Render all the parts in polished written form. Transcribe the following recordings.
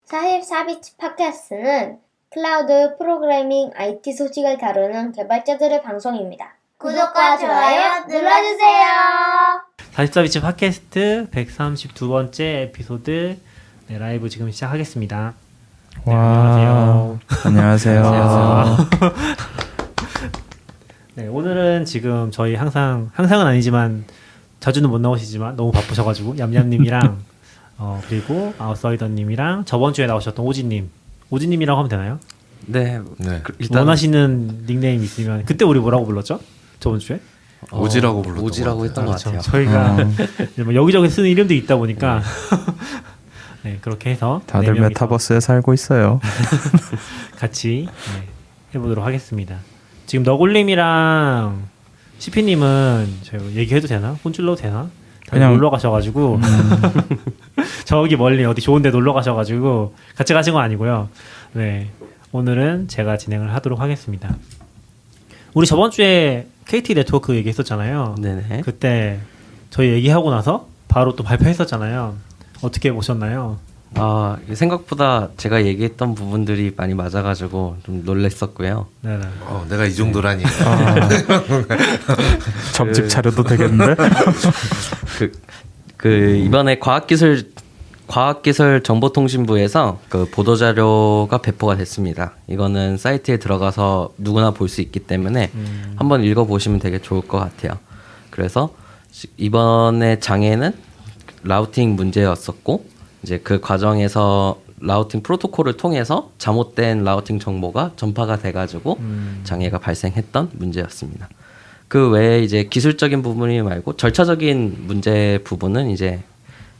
44비치 팟캐스트는 클라우드 프로그래밍 IT 소식을 다루는 개발자들의 방송입니다. 구독과 좋아요 눌러주세요. 44비치 팟캐스트 132번째 에피소드 라이브 지금 시작하겠습니다. 네, 안녕하세요. 안녕하세요. 네, 오늘은 지금 저희 항상은 아니지만 자주는 못 나오시지만 너무 바쁘셔가지고 얌얌님이랑 그리고 아웃사이더님이랑 저번 주에 나오셨던 오지님이라고 하면 되나요? 네. 일단 원하시는 닉네임 있으면 그때 우리 뭐라고 불렀죠? 저번 주에? 오지라고 불렀던 오지라고 했던 것 같아요. 저희가 뭐 여기저기 쓰는 이름도 있다 보니까 네, 그렇게 해서 다들 메타버스에 살고 있어요. 같이 해보도록 하겠습니다. 지금 너굴님이랑 시피님은 저희 얘기해도 되나? 혼쭐러도 되나? 그냥 놀러 가셔가지고 저기 멀리 어디 좋은데 놀러 가셔가지고 같이 가신 건 아니고요. 네, 오늘은 제가 진행을 하도록 하겠습니다. 우리 저번 주에 KT 네트워크 얘기했었잖아요. 네네. 그때 저희 얘기하고 나서 바로 또 발표했었잖아요. 어떻게 보셨나요? 생각보다 제가 얘기했던 부분들이 많이 맞아가지고 좀 놀랬었고요. 네네. 내가 이 정도라니. 점집 차려도 되겠는데? 이번에 과학기술정보통신부에서 그 보도자료가 배포가 됐습니다. 이거는 사이트에 들어가서 누구나 볼 수 있기 때문에 한번 읽어보시면 되게 좋을 것 같아요. 그래서 이번에 장애는 라우팅 문제였었고, 이제 그 과정에서 라우팅 프로토콜을 통해서 잘못된 라우팅 정보가 전파가 돼가지고 장애가 발생했던 문제였습니다. 그 외에 이제 기술적인 부분이 말고 절차적인 문제 부분은 이제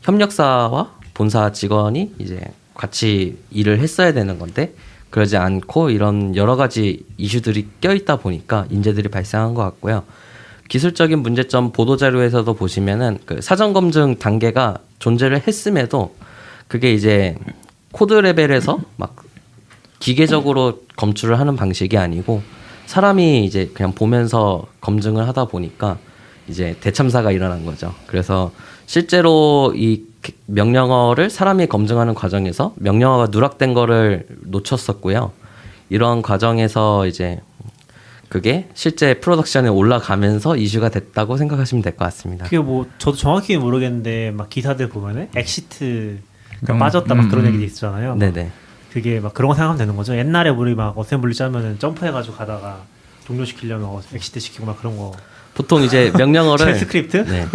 협력사와 본사 직원이 이제 같이 일을 했어야 되는 건데 그러지 않고 이런 여러 가지 이슈들이 껴있다 보니까 인재들이 발생한 것 같고요. 기술적인 문제점 보도자료에서도 보시면은 그 사전 검증 단계가 존재를 했음에도 그게 이제 코드 레벨에서 막 기계적으로 검출을 하는 방식이 아니고 사람이 이제 그냥 보면서 검증을 하다 보니까 이제 대참사가 일어난 거죠. 그래서 실제로 이 명령어를 사람이 검증하는 과정에서 명령어가 누락된 거를 놓쳤었고요. 이런 과정에서 이제 그게 실제 프로덕션에 올라가면서 이슈가 됐다고 생각하시면 될 것 같습니다. 그게 뭐 저도 정확히 모르겠는데 막 기사들 보면은 엑시트가 빠졌다 막 그런 얘기도 있잖아요. 네네. 그게 막 그런 거 생각하면 되는 거죠. 옛날에 우리 막 어셈블리 짜면은 점프해가지고 가다가 종료시키려면 엑시트 시키고 막 그런 거. 보통 이제 명령어를 쉘 스크립트? 네.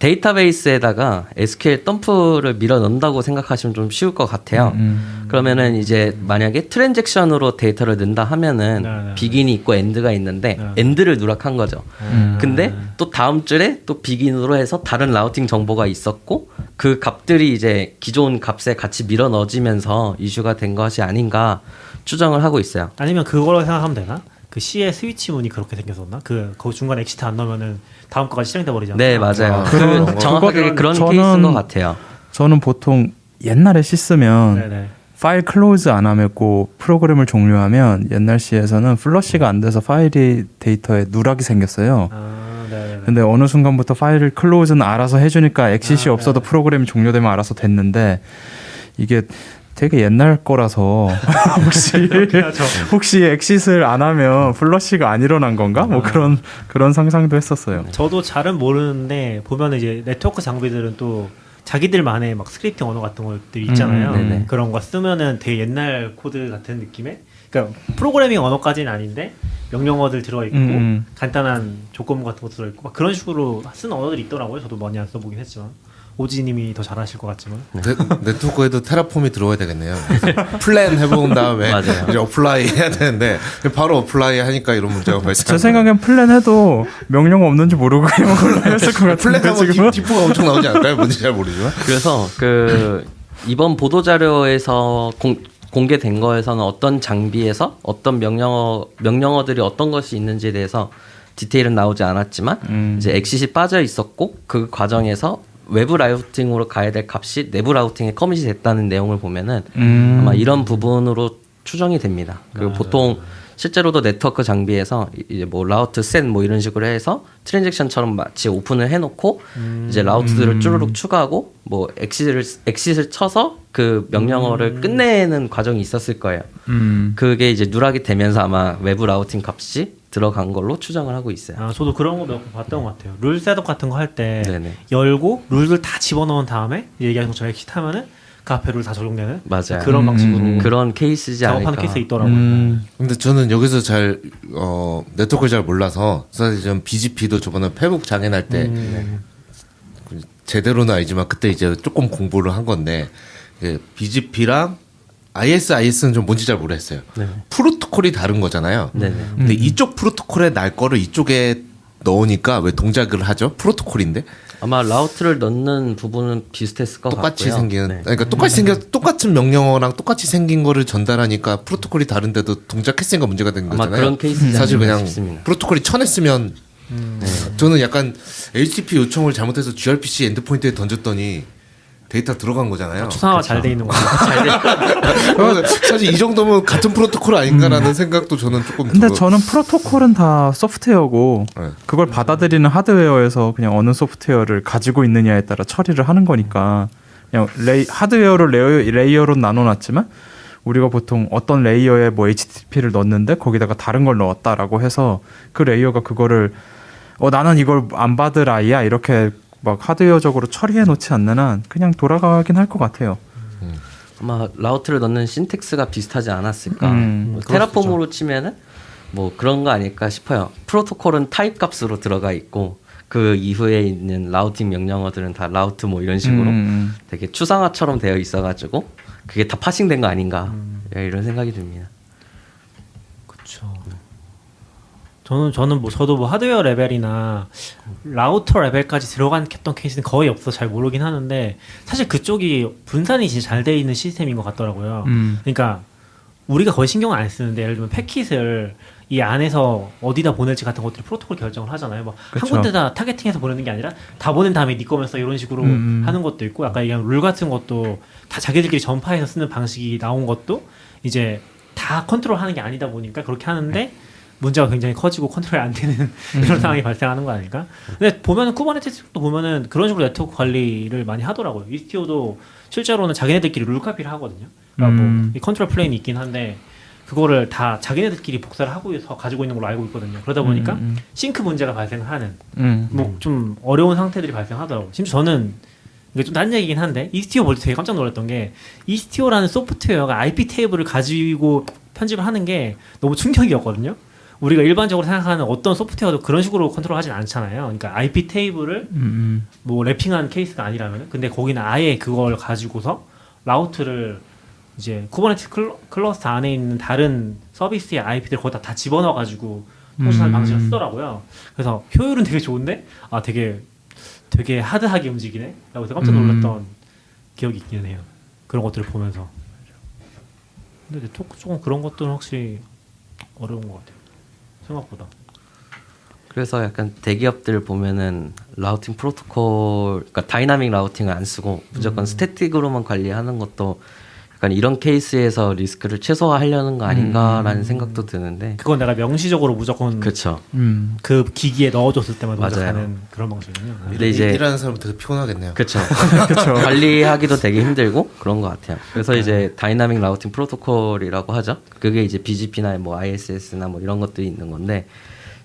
데이터베이스에다가 SQL 덤프를 밀어 넣는다고 생각하시면 좀 쉬울 것 같아요. 그러면은 이제 만약에 트랜잭션으로 데이터를 넣는다 하면은 비긴이 있고 엔드가 있는데 엔드를 누락한 거죠. 근데 또 다음 줄에 또 비긴으로 해서 다른 라우팅 정보가 있었고 그 값들이 이제 기존 값에 같이 밀어 넣어지면서 이슈가 된 것이 아닌가 추정을 하고 있어요. 아니면 그걸로 생각하면 되나? 그 C의 스위치 문이 그렇게 생겼었나? 그 중간에 엑시트 안 넣으면은 다음 거까지 실행돼 버리잖아요. 네, 맞아요. 정확하게 그런 케이스인 것 같아요. 저는 보통 옛날에 C 쓰면 네네. 파일 클로즈 안 하고 프로그램을 종료하면 옛날 C에서는 플러시가 안 돼서 파일이 데이터에 누락이 생겼어요. 근데 어느 순간부터 파일을 클로즈는 알아서 해주니까 엑시시 없어도 프로그램이 종료되면 알아서 됐는데 이게 되게 옛날 거라서 혹시 엑싯을 안 하면 플러시가 안 일어난 건가? 뭐 그런 상상도 했었어요. 저도 잘은 모르는데 보면 이제 네트워크 장비들은 또 자기들만의 막 스크립팅 언어 같은 것들이 있잖아요. 그런 거 쓰면은 되게 옛날 코드 같은 느낌의, 그러니까 프로그래밍 언어까지는 아닌데 명령어들 들어있고 간단한 조건 같은 거 들어있고 막 그런 식으로 쓴 언어들이 있더라고요. 저도 많이 안 써보긴 했지만. 오지님이 더 잘하실 것 같지만 네트워크에도 테라폼이 들어와야 되겠네요. 플랜 해본 다음에 이제 어플라이 해야 되는데 바로 어플라이 하니까 이런 문제가 발생. 제 생각엔 플랜해도 명령 없는지 모르고 그냥 올라했을 것 같은데 플랜하면 디프가 엄청 나오지 않을까요? 뭔지 잘 모르지만. 그래서 이번 보도 자료에서 공개된 거에서는 어떤 장비에서 어떤 명령어들이 어떤 것이 있는지에 대해서 디테일은 나오지 않았지만 이제 엑싯이 빠져 있었고 그 과정에서 외부 라우팅으로 가야 될 값이 내부 라우팅에 커밋이 됐다는 내용을 보면은 아마 이런 부분으로 추정이 됩니다. 그리고 보통 실제로도 네트워크 장비에서 이제 뭐 라우트 셋 뭐 이런 식으로 해서 트랜잭션처럼 마치 오픈을 해놓고 이제 라우트들을 쭈루룩 추가하고 뭐 엑싯을 쳐서 그 명령어를 끝내는 과정이 있었을 거예요. 그게 이제 누락이 되면서 아마 외부 라우팅 값이 들어간 걸로 추정을 하고 있어요. 아, 저도 그런 거 몇 번 봤던 것 같아요. 룰 셋업 같은 거 할 때 네네. 열고 룰들 다 집어넣은 다음에 얘기하는 것처럼 엑시트 하면은 그 앞에 룰 다 적용되는 맞아요. 그런 방식으로 그런 케이스지 작업하는 않을까. 케이스가 있더라고요. 근데 저는 여기서 잘 네트워크를 잘 몰라서 사실 좀 BGP도 저번에 페북 장애날 때 제대로는 아니지만 그때 이제 조금 공부를 한 건데 BGP랑 IS는 좀 뭔지 잘 모르겠어요. 네. 프로토콜이 다른 거잖아요. 네네. 근데 이쪽 프로토콜에 날 거를 이쪽에 넣으니까 왜 동작을 하죠? 프로토콜인데 아마 라우트를 넣는 부분은 비슷했을 것 똑같이 같고요. 생긴 네. 그러니까 똑같은 명령어랑 똑같이 생긴 거를 전달하니까 프로토콜이 다른데도 동작했으니까 문제가 된 아마 거잖아요. 그런 케이스지 사실 않을까 그냥 싶습니다. 프로토콜이 쳐냈으면 저는 약간 HTTP 요청을 잘못해서 gRPC 엔드포인트에 던졌더니 데이터 들어간 거잖아요. 추상화가 잘 돼 있는 거죠. 사실 이 정도면 같은 프로토콜 아닌가라는 생각도 저는 조금 근데 저는 프로토콜은 다 소프트웨어고 네. 그걸 받아들이는 하드웨어에서 그냥 어느 소프트웨어를 가지고 있느냐에 따라 처리를 하는 거니까 그냥 하드웨어를 레이어로 나눠놨지만 우리가 보통 어떤 레이어에 뭐 HTTP를 넣었는데 거기다가 다른 걸 넣었다라고 해서 그 레이어가 그거를 나는 이걸 안 받을 아이야 이렇게 막 하드웨어적으로 처리해 놓지 않는 한 그냥 돌아가긴 할 것 같아요. 아마 라우트를 넣는 신텍스가 비슷하지 않았을까. 뭐 테라폼으로 치면은 뭐 그런 거 아닐까 싶어요. 프로토콜은 타입 값으로 들어가 있고 그 이후에 있는 라우팅 명령어들은 다 라우트 뭐 이런 식으로 되게 추상화처럼 되어 있어가지고 그게 다 파싱된 거 아닌가 이런 생각이 듭니다. 그렇죠. 저도 뭐 하드웨어 레벨이나 라우터 레벨까지 들어간 했던 케이스는 거의 없어서 잘 모르긴 하는데 사실 그쪽이 분산이 진짜 잘 돼 있는 시스템인 것 같더라고요. 그러니까 우리가 거의 신경을 안 쓰는데 예를 들면 패킷을 이 안에서 어디다 보낼지 같은 것들을 프로토콜 결정을 하잖아요. 뭐 한 그쵸. 군데다 타겟팅해서 보내는 게 아니라 다 보낸 다음에 네 거면서 이런 식으로 하는 것도 있고 아까 얘기한 룰 같은 것도 다 자기들끼리 전파해서 쓰는 방식이 나온 것도 이제 다 컨트롤하는 게 아니다 보니까 그렇게 하는데 문제가 굉장히 커지고 컨트롤이 안 되는 이런 상황이 발생하는 거 아닐까? 근데 보면은 쿠버네티스도 보면은 그런 식으로 네트워크 관리를 많이 하더라고요. 이스티오도 실제로는 자기네들끼리 룰 카피를 하거든요. 그러니까 뭐 이 컨트롤 플레인이 있긴 한데 그거를 다 자기네들끼리 복사를 하고 해서 가지고 있는 걸로 알고 있거든요. 그러다 보니까 싱크 문제가 발생을 하는 뭐 좀 어려운 상태들이 발생하더라고요. 심지어 저는 이게 좀 딴 얘기긴 한데 이스티오 볼 때 되게 깜짝 놀랐던 게 이스티오라는 소프트웨어가 IP 테이블을 가지고 편집을 하는 게 너무 충격이었거든요. 우리가 일반적으로 생각하는 어떤 소프트웨어도 그런 식으로 컨트롤하진 않잖아요. 그러니까 IP 테이블을 뭐 랩핑한 케이스가 아니라면, 근데 거기는 아예 그걸 가지고서 라우트를 이제 쿠버네티스 클러스터 안에 있는 다른 서비스의 IP들 거기다 다 집어넣어가지고 통신하는 방식을 쓰더라고요. 그래서 효율은 되게 좋은데 되게 하드하게 움직이네? 라고 해서 깜짝 놀랐던 기억이 있긴 해요. 그런 것들을 보면서. 근데 네트워크 쪽은 그런 것들은 확실히 어려운 것 같아요. 생각보다. 그래서 약간 대기업들 보면은 라우팅 프로토콜, 그러니까 다이나믹 라우팅을 안 쓰고 무조건 스태틱으로만 관리하는 것도 약간 이런 케이스에서 리스크를 최소화하려는 거 아닌가라는 생각도 드는데. 그건 내가 명시적으로 무조건 그렇죠. 그 기기에 넣어줬을 때만 맞아요. 동작하는 그런 방식이군요. 근데 이제 일하는 사람 되게 피곤하겠네요. 그렇죠. 관리하기도 되게 힘들고 그런 것 같아요. 그래서 이제 다이나믹 라우팅 프로토콜이라고 하죠. 그게 이제 BGP나 뭐 ISS나 뭐 이런 것들이 있는 건데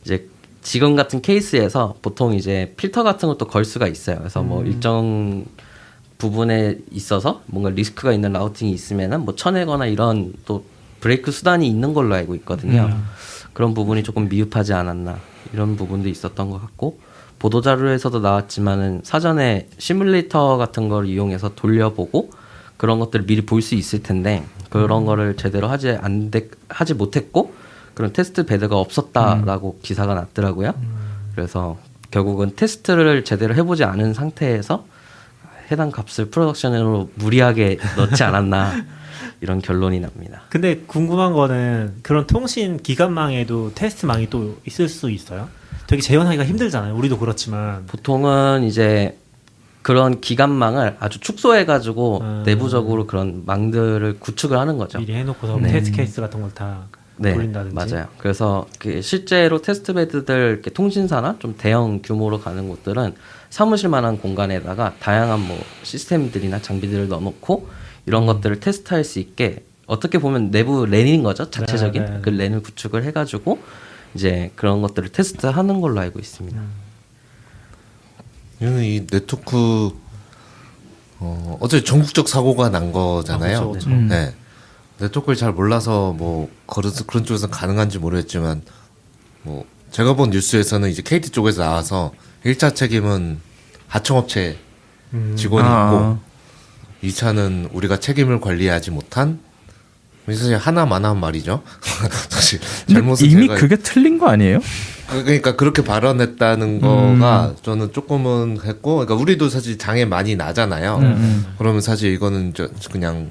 이제 지금 같은 케이스에서 보통 이제 필터 같은 것도 걸 수가 있어요. 그래서 뭐 일정 부분에 있어서 뭔가 리스크가 있는 라우팅이 있으면은 뭐 쳐내거나 이런 또 브레이크 수단이 있는 걸로 알고 있거든요. 그런 부분이 조금 미흡하지 않았나 이런 부분도 있었던 것 같고, 보도자료에서도 나왔지만은 사전에 시뮬레이터 같은 걸 이용해서 돌려보고 그런 것들을 미리 볼 수 있을 텐데 그런 거를 제대로 하지 못했고 그런 테스트 베드가 없었다라고 기사가 났더라고요. 그래서 결국은 테스트를 제대로 해보지 않은 상태에서 해당 값을 프로덕션으로 무리하게 넣지 않았나 이런 결론이 납니다. 근데 궁금한 거는 그런 통신 기관망에도 테스트망이 또 있을 수 있어요? 되게 재현하기가 힘들잖아요. 우리도 그렇지만. 보통은 이제 그런 기관망을 아주 축소해가지고 내부적으로 그런 망들을 구축을 하는 거죠. 미리 해놓고서 네. 테스트 케이스 같은 걸 다 네, 돌린다든지. 맞아요. 그래서 그 실제로 테스트베드들 이렇게 통신사나 좀 대형 규모로 가는 곳들은 사무실만한 공간에다가 다양한 뭐 시스템들이나 장비들을 넣어놓고 이런 것들을 테스트할 수 있게 어떻게 보면 내부 랜인 거죠. 자체적인 네. 그 랜을 구축을 해가지고 이제 그런 것들을 테스트하는 걸로 알고 있습니다. 이거는 이 네트워크 어차피 전국적 사고가 난 거잖아요. 그렇죠. 네. 네트워크를 잘 몰라서 뭐 그런 쪽에서 가능한지 모르겠지만 뭐 제가 본 뉴스에서는 이제 KT 쪽에서 나와서 1차 책임은 하청업체 직원이 있고 2차는 우리가 책임을 관리하지 못한 사실 하나만한 말이죠. 사실 잘못은 이미 제가 그게 틀린 거 아니에요? 그러니까 그렇게 발언했다는 거가 저는 조금은 했고, 그러니까 우리도 사실 장애 많이 나잖아요. 그러면 사실 이거는 그냥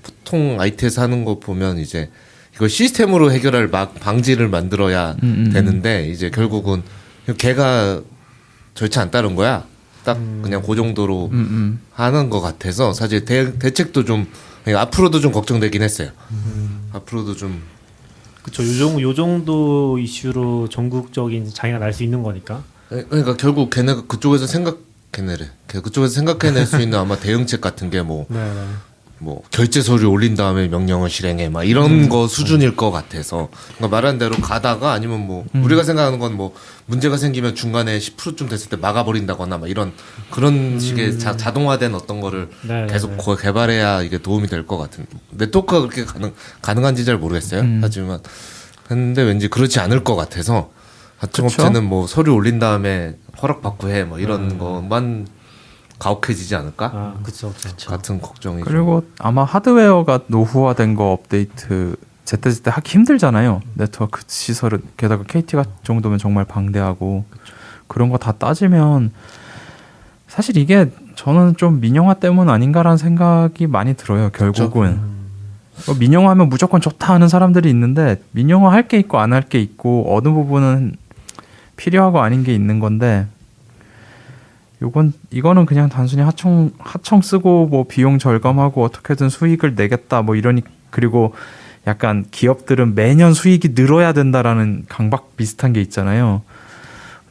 보통 IT에서 하는 거 보면 이제 이걸 시스템으로 해결할 방지를 만들어야 되는데 이제 결국은 걔가 절차 안 따른 거야. 딱 그냥 그 정도로 하는 것 같아서 사실 대책도 좀 그러니까 앞으로도 좀 걱정되긴 했어요. 앞으로도 좀 그렇죠. 요 정도 이슈로 전국적인 장애가 날 수 있는 거니까. 그러니까 결국 걔네가 그쪽에서 그쪽에서 생각해낼 수 있는 아마 대응책 같은 게 뭐 결제 서류 올린 다음에 명령을 실행해 막 이런 거 수준일 것 같아서 그러니까 말한 대로 가다가 아니면 뭐 우리가 생각하는 건 뭐 문제가 생기면 중간에 10%쯤 됐을 때 막아버린다거나 막 그런 식의 자동화된 어떤 거를 계속 개발해야 이게 도움이 될 것 같은 네트워크가 그렇게 가능한지 잘 모르겠어요. 하지만 했는데 왠지 그렇지 않을 것 같아서 하청업체는 뭐 서류 올린 다음에 허락받고 해 뭐 이런 것만 가혹해지지 않을까? 그렇죠. 같은 걱정이. 그리고 아마 하드웨어가 노후화된 거 업데이트 제때제때 하기 힘들잖아요. 네트워크 시설은 게다가 KT 같은 정도면 정말 방대하고 그런 거 다 따지면 사실 이게 저는 좀 민영화 때문 아닌가라는 생각이 많이 들어요. 결국은 민영화하면 무조건 좋다 하는 사람들이 있는데 민영화 할 게 있고 안 할 게 있고 어느 부분은 필요하고 아닌 게 있는 건데. 이거는 그냥 단순히 하청 쓰고 뭐 비용 절감하고 어떻게든 수익을 내겠다 뭐 그리고 약간 기업들은 매년 수익이 늘어야 된다라는 강박 비슷한 게 있잖아요.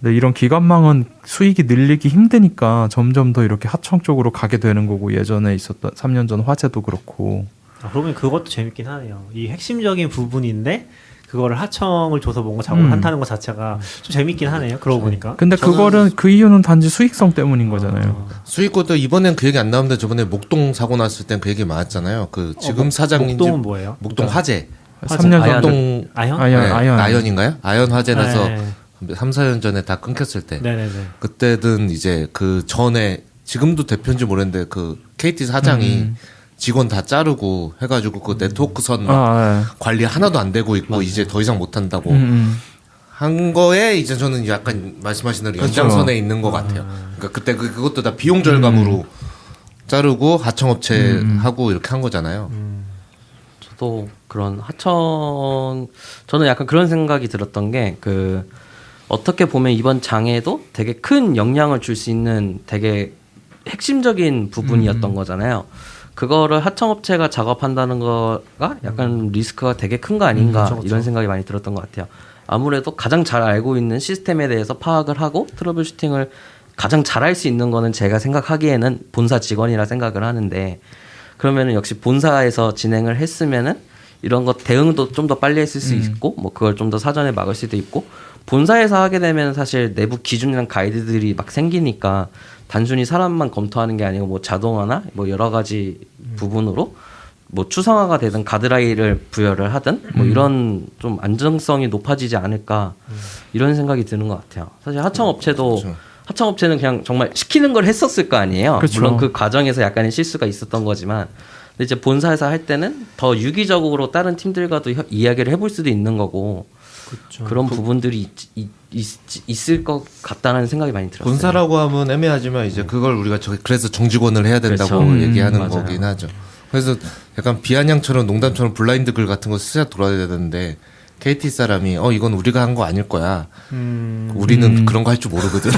근데 이런 기관망은 수익이 늘리기 힘드니까 점점 더 이렇게 하청 쪽으로 가게 되는 거고 예전에 있었던 3년 전 화재도 그렇고. 그러면 그것도 재밌긴 하네요. 이 핵심적인 부분인데 그거를 하청을 줘서 뭔가 작업을 한다는 것 자체가 좀 재밌긴 하네요. 그러고 보니까. 근데 그 이유는 단지 수익성 때문인 거잖아요. 수익고도 이번엔 그 얘기 안 나오는데 저번에 목동 사고 났을 땐 그 얘기 많았어요. 그 지금 사장인지 목동은 뭐예요? 목동 화재. 3년 전 목동 아연 아연 화재 나서 3, 4년 전에 다 끊겼을 때. 그때든 이제 그 전에 지금도 대표인지 모르겠는데 그 KT 사장이 직원 다 자르고 해가지고 그 네트워크 선 관리 하나도 안 되고 있고 이제 더 이상 못 한다고 한 거에 이제 저는 약간 말씀하신 대로 연장선에 있는 것 같아요. 그러니까 그때 그것도 다 비용 절감으로 자르고 하청업체 하고 이렇게 한 거잖아요. 저도 그런 저는 약간 그런 생각이 들었던 게 어떻게 보면 이번 장애도 되게 큰 영향을 줄 수 있는 되게 핵심적인 부분이었던 거잖아요. 그거를 하청업체가 작업한다는 거가 약간 리스크가 되게 큰 거 아닌가 그렇죠. 이런 생각이 많이 들었던 것 같아요. 아무래도 가장 잘 알고 있는 시스템에 대해서 파악을 하고 트러블 슈팅을 가장 잘할 수 있는 거는 제가 생각하기에는 본사 직원이라 생각을 하는데 그러면은 역시 본사에서 진행을 했으면은 이런 것 대응도 좀 더 빨리 했을 수 있고 뭐 그걸 좀 더 사전에 막을 수도 있고 본사에서 하게 되면 사실 내부 기준이랑 가이드들이 막 생기니까 단순히 사람만 검토하는 게 아니고 뭐 자동화나 뭐 여러 가지 부분으로 뭐 추상화가 되든 가드라인을 부여를 하든 뭐 이런 좀 안정성이 높아지지 않을까 이런 생각이 드는 것 같아요. 사실 하청업체도 하청업체는 그냥 정말 시키는 걸 했었을 거 아니에요. 물론 그 과정에서 약간의 실수가 있었던 거지만 근데 이제 본사에서 할 때는 더 유기적으로 다른 팀들과도 이야기를 해볼 수도 있는 거고 그런 부분들이 있을 것 같다는 생각이 많이 들었어요. 본사라고 하면 애매하지만 이제 그걸 우리가 그래서 정직원을 해야 된다고 얘기하는 거긴 하죠. 그래서 약간 비아냥처럼 농담처럼 블라인드 글 같은 거 쓰자 돌아야 되는데 KT 사람이 이건 우리가 한 거 아닐 거야. 우리는 그런 거 할 줄 모르거든.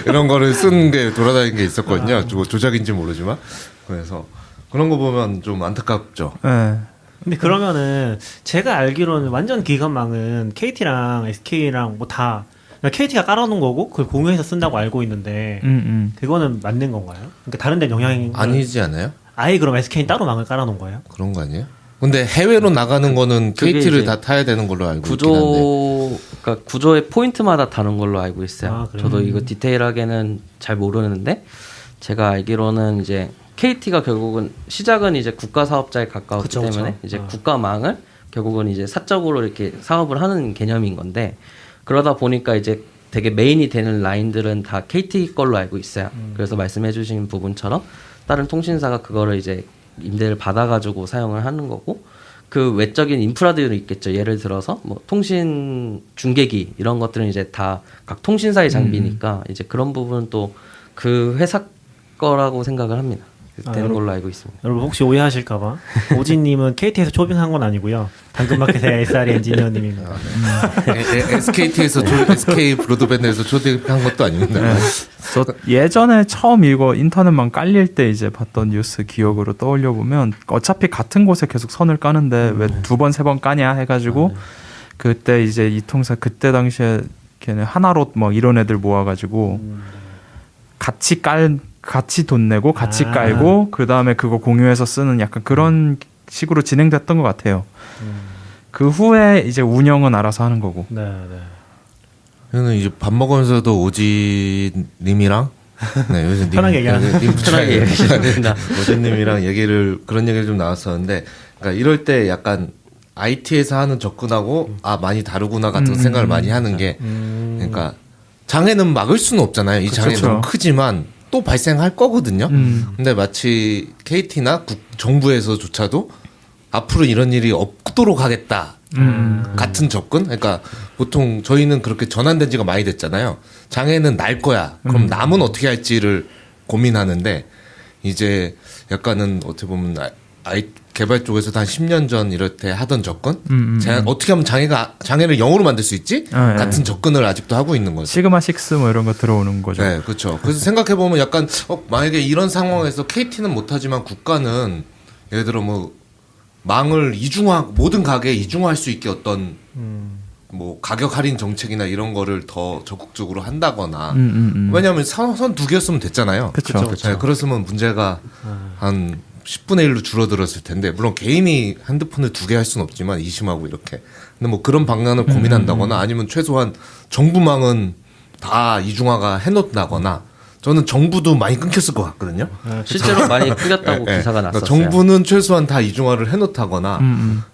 이런 거를 쓴 게 돌아다니는 게 있었거든요. 조작인지 모르지만 그래서 그런 거 보면 좀 안타깝죠. 네. 근데 그러면은 제가 알기로는 완전 기관망은 KT랑 SK랑 뭐 다 KT가 깔아놓은 거고 그걸 공유해서 쓴다고 알고 있는데 그거는 맞는 건가요? 그러니까 다른 데 영향이 아니지 않아요? 아예 그럼 SK는 따로 망을 깔아놓은 거예요? 그런 거 아니에요? 근데 해외로 나가는 거는 그게 KT를 이제 다 타야 되는 걸로 알고 있긴 한데. 그러니까 구조의 포인트마다 다른 걸로 알고 있어요. 아, 그래요? 저도 이거 디테일하게는 잘 모르는데 제가 알기로는 이제 KT가 결국은 시작은 이제 국가 사업자에 가까웠기 그쵸, 때문에 그쵸. 이제 국가망을 결국은 이제 사적으로 이렇게 사업을 하는 개념인 건데 그러다 보니까 이제 되게 메인이 되는 라인들은 다 KT 걸로 알고 있어요. 그래서 말씀해주신 부분처럼 다른 통신사가 그거를 이제 임대를 받아가지고 사용을 하는 거고 그 외적인 인프라들이 있겠죠. 예를 들어서 뭐 통신 중계기 이런 것들은 이제 다 각 통신사의 장비니까 이제 그런 부분은 또 그 회사 거라고 생각을 합니다. 되는 걸로 알고 있습니다. 여러분 혹시 오해하실까봐 오진님은 KT에서 초빙한 건 아니고요. 당근마켓의 SRE 엔지니어님입니다. SKT에서 SK 브로드밴드에서 초대한 것도 아닙니다. 저 예전에 처음 이거 인터넷망 깔릴 때 이제 봤던 뉴스 기억으로 떠올려 보면 어차피 같은 곳에 계속 선을 까는데 왜 두 번 세 번 까냐 해가지고 그때 이제 이 통사 그때 당시에 걔네 하나로 뭐 이런 애들 모아가지고 같이 돈 내고 같이 깔고 그 다음에 그거 공유해서 쓰는 약간 그런 식으로 진행됐던 것 같아요. 그 후에 이제 운영은 알아서 하는 거고. 네. 저는 이제 밥 먹으면서도 오지님이랑 요새 편하게 얘기하는 편하게 얘기하시면 됩니다. 오지님이랑 그런 얘기를 좀 나왔었는데, 그러니까 이럴 때 약간 IT에서 하는 접근하고 많이 다르구나 같은 생각을 많이 하는 게, 그러니까 장애는 막을 수는 없잖아요. 이 장애 너무 크지만 또 발생할 거거든요. 근데 마치 KT나 정부에서조차도 앞으로 이런 일이 없도록 하겠다. 같은 접근? 그러니까 보통 저희는 그렇게 전환된 지가 많이 됐잖아요. 장애는 날 거야. 그럼 남은 어떻게 할지를 고민하는데 이제 약간은 어떻게 보면 개발 쪽에서도 한 10년 전 이럴 때 하던 접근? 어떻게 하면 장애를 0으로 만들 수 있지? 같은 접근을 아직도 하고 있는 거죠. 시그마 6 뭐 이런 거 들어오는 거죠. 네, 그렇죠. 그래서 생각해보면 약간 만약에 이런 상황에서 KT는 못하지만 국가는 예를 들어 뭐 망을 모든 가게에 이중화할 수 있게 어떤 뭐 가격 할인 정책이나 이런 거를 더 적극적으로 한다거나 왜냐하면 선 두 개였으면 됐잖아요. 그쵸. 네, 그랬으면 문제가 한 10분의 1로 줄어들었을 텐데 물론 개인이 핸드폰을 두 개 할 수는 없지만 이심하고 이렇게 근데 뭐 그런 방안을 고민한다거나 아니면 최소한 정부망은 다 이중화가 해놓는다거나 저는 정부도 많이 끊겼을 것 같거든요. 실제로 많이 끌렸다고 기사가 났었어요. 그러니까 정부는 최소한 다 이중화를 해놓다거나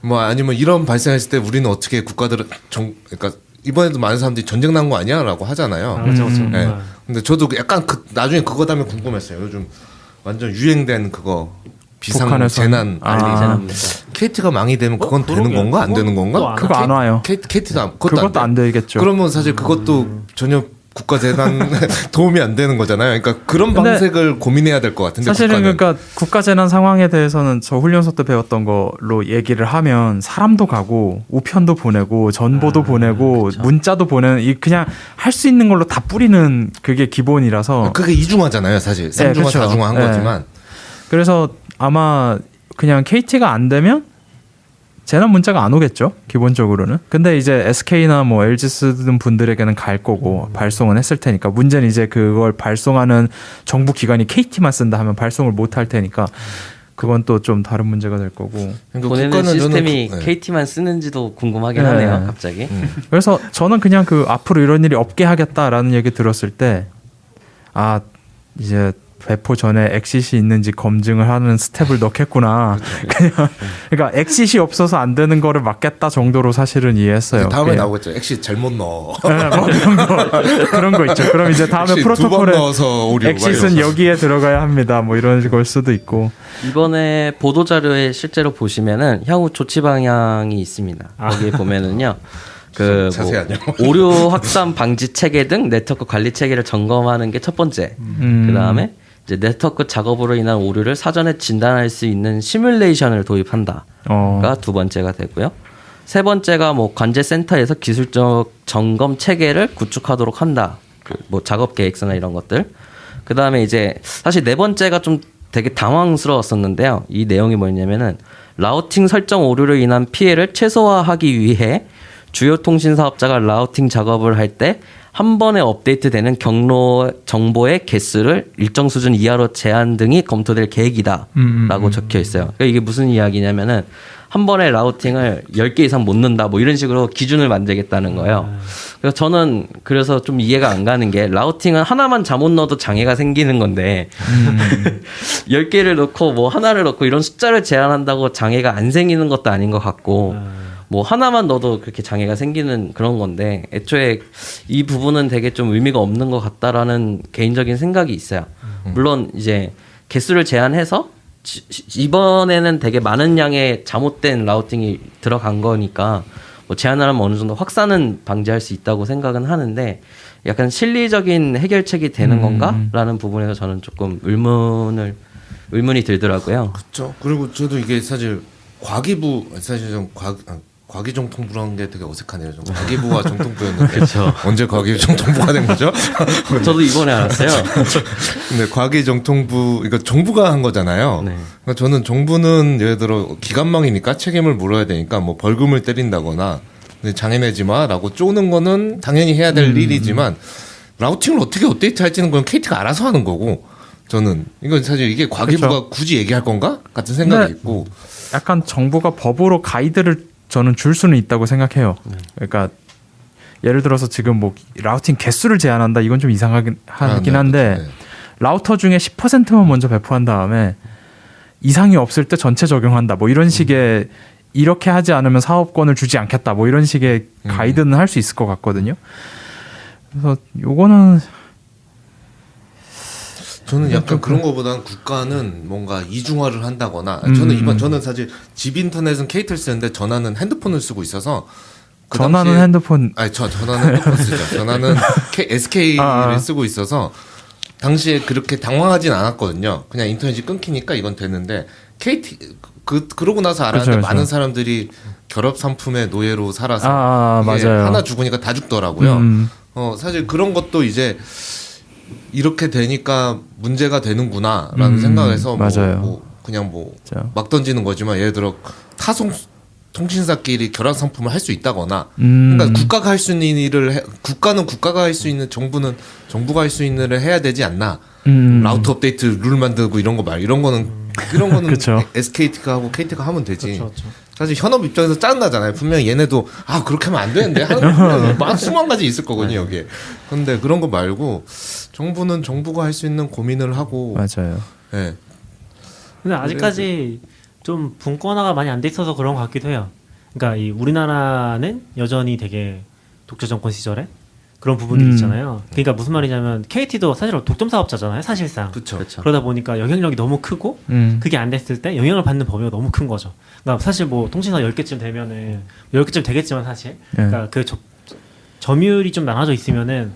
뭐 아니면 이런 발생했을 때 우리는 어떻게 국가들은 그러니까 이번에도 많은 사람들이 전쟁 난 거 아니야라고 하잖아요. 그렇죠. 네. 근데 저도 약간 나중에 그거 다음에 궁금했어요. 요즘 완전 유행된 그거 비상 북한에서 재난 재난입니다. KT가 망이 되면 그건 되는 그러게. 건가 안 되는 그것도 건가? 안 그거 안 와요. KT도 그것도 안 되겠죠. 그러면 사실 그것도 전혀 국가 재난 도움이 안 되는 거잖아요. 그러니까 그런 근데 방식을 고민해야 될 것 같은데 사실은 국가는. 그러니까 국가 재난 상황에 대해서는 저 훈련소 때 배웠던 걸로 얘기를 하면 사람도 가고 우편도 보내고 전보도 보내고 그렇죠. 문자도 보내는 그냥 할 수 있는 걸로 다 뿌리는 그게 기본이라서 그게 이중화잖아요, 사실. 쌍중화, 그렇죠. 다중화 한 네. 거지만. 그래서 아마 그냥 KT가 안 되면 재난 문자가 안 오겠죠, 기본적으로는. 근데 이제 SK나 뭐 LG 쓰는 분들에게는 갈 거고 발송은 했을 테니까 문제는 이제 그걸 발송하는 정부 기관이 KT만 쓴다 하면 발송을 못 할 테니까 그건 또 좀 다른 문제가 될 거고. 그러니까 보내는 국가는 시스템이 저는 KT만 쓰는지도 궁금하긴 네. 하네요. 갑자기. 그래서 저는 그냥 그 앞으로 이런 일이 없게 하겠다라는 얘기 들었을 때 이제 배포 전에 엑싯이 있는지 검증을 하는 스텝을 넣겠구나. 그러니까 엑싯이 없어서 안 되는 거를 막겠다 정도로 사실은 이해했어요. 다음에 그냥. 나오겠죠. 엑시 잘못 넣어. 네, 뭐 그런 거 있죠. 그럼 이제 다음에 엑시 두번 프로토콜에 넣어서 오류. 엑싯은 여기에 들어가야 합니다. 뭐 이런 걸 수도 있고. 이번에 보도 자료에 실제로 보시면은 향후 조치 방향이 있습니다. 거기에 보면은요. 그 자세하네요. 뭐 오류 확산 방지 체계 등 네트워크 관리 체계를 점검하는 게 첫 번째. 그다음에 이제 네트워크 작업으로 인한 오류를 사전에 진단할 수 있는 시뮬레이션을 도입한다가 두 번째가 되고요. 세 번째가 뭐 관제 센터에서 기술적 점검 체계를 구축하도록 한다. 뭐 작업 계획서나 이런 것들. 그다음에 이제 사실 네 번째가 좀 되게 당황스러웠었는데요. 이 내용이 뭐냐면은 라우팅 설정 오류로 인한 피해를 최소화하기 위해 주요 통신 사업자가 라우팅 작업을 할 때 한 번에 업데이트되는 경로 정보의 개수를 일정 수준 이하로 제한 등이 검토될 계획이다라고 적혀 있어요. 그러니까 이게 무슨 이야기냐면은 한 번에 라우팅을 10개 이상 못 넣는다 뭐 이런 식으로 기준을 만들겠다는 거예요. 그래서 저는 그래서 좀 이해가 안 가는 게 라우팅은 하나만 잘못 넣어도 장애가 생기는 건데 10개를 넣고 뭐 하나를 넣고 이런 숫자를 제한한다고 장애가 안 생기는 것도 아닌 것 같고 뭐 하나만 넣어도 그렇게 장애가 생기는 그런 건데 애초에 이 부분은 되게 좀 의미가 없는 것 같다라는 개인적인 생각이 있어요. 물론 이제 개수를 제한해서 이번에는 되게 많은 양의 잘못된 라우팅이 들어간 거니까 뭐 제한을 하면 어느 정도 확산은 방지할 수 있다고 생각은 하는데 약간 실리적인 해결책이 되는 건가라는 부분에서 저는 조금 의문이 들더라고요. 그렇죠. 그리고 저도 이게 사실 과기부 사실 좀 과기정통부라는 게 되게 어색하네요. 좀 과기부와 정통부였는데 그렇죠. 언제 과기정통부가 된 거죠? 저도 이번에 알았어요. 근데 과기정통부 이거 정부가 한 거잖아요. 네. 그러니까 저는 정부는 예를 들어 기관망이니까 책임을 물어야 되니까 뭐 벌금을 때린다거나 장애 내지 마라고 쪼는 거는 당연히 해야 될 일이지만 라우팅을 어떻게 업데이트할지는 그건 KT가 알아서 하는 거고 저는 이건 사실 이게 과기부가 그렇죠. 굳이 얘기할 건가 같은 생각이 있고 약간 정부가 법으로 가이드를 저는 줄 수는 있다고 생각해요. 그러니까 예를 들어서 지금 뭐 라우팅 개수를 제한한다 이건 좀 이상하긴 한데 네. 라우터 중에 10%만 먼저 배포한 다음에 이상이 없을 때 전체 적용한다 뭐 이런 식의 이렇게 하지 않으면 사업권을 주지 않겠다 뭐 이런 식의 가이드는 할 수 있을 것 같거든요. 그래서 요거는 저는 약간 그런 거보다는 국가는 뭔가 이중화를 한다거나 저는 사실 집 인터넷은 KT를 쓰는데 전화는 핸드폰을 쓰고 있어서 그 전화는 당시에- 핸드폰 전화는 핸드폰 쓰죠. 전화는 SK를 쓰고 있어서 당시에 그렇게 당황하진 않았거든요. 그냥 인터넷이 끊기니까 이건 됐는데 KT 그러고 나서 알았는데 그렇죠. 많은 사람들이 결합 상품의 노예로 살아서 이게 맞아요. 하나 죽으니까 다 죽더라고요. 사실 그런 것도 이제 이렇게 되니까 문제가 되는구나라는 생각에서 맞아요. 그냥 진짜. 막 던지는 거지만 예를 들어 타송 통신사끼리 결합 상품을 할 수 있다거나 그러니까 국가가 할 수 있는 일을 국가는 국가가 할 수 있는 정부는 정부가 할 수 있는 일을 해야 되지 않나 라우터 업데이트 룰 만들고 이런 거는 그쵸. SKT가 하고 KT가 하면 되지. 그쵸, 그쵸. 사실 현업 입장에서 짜증나잖아요. 분명히 얘네도 그렇게 하면 안 되는데 하는 막 수만 가지 있을 거거든요 여기에. 근데 그런 거 말고 정부는 정부가 할 수 있는 고민을 하고. 맞아요. 예. 근데 아직까지 좀 분권화가 많이 안 돼 있어서 그런 것 같기도 해요. 그러니까 이 우리나라는 여전히 되게 독재 정권 시절에 그런 부분들이 있잖아요. 그러니까 무슨 말이냐면 KT도 사실 독점 사업자잖아요, 사실상. 그렇죠. 그러다 보니까 영향력이 너무 크고 그게 안 됐을 때 영향을 받는 범위가 너무 큰 거죠. 그러니까 사실 뭐 통신사 10개쯤 되면은 10개쯤 되겠지만 사실 그러니까 그 점유율이 좀 나눠져 있으면은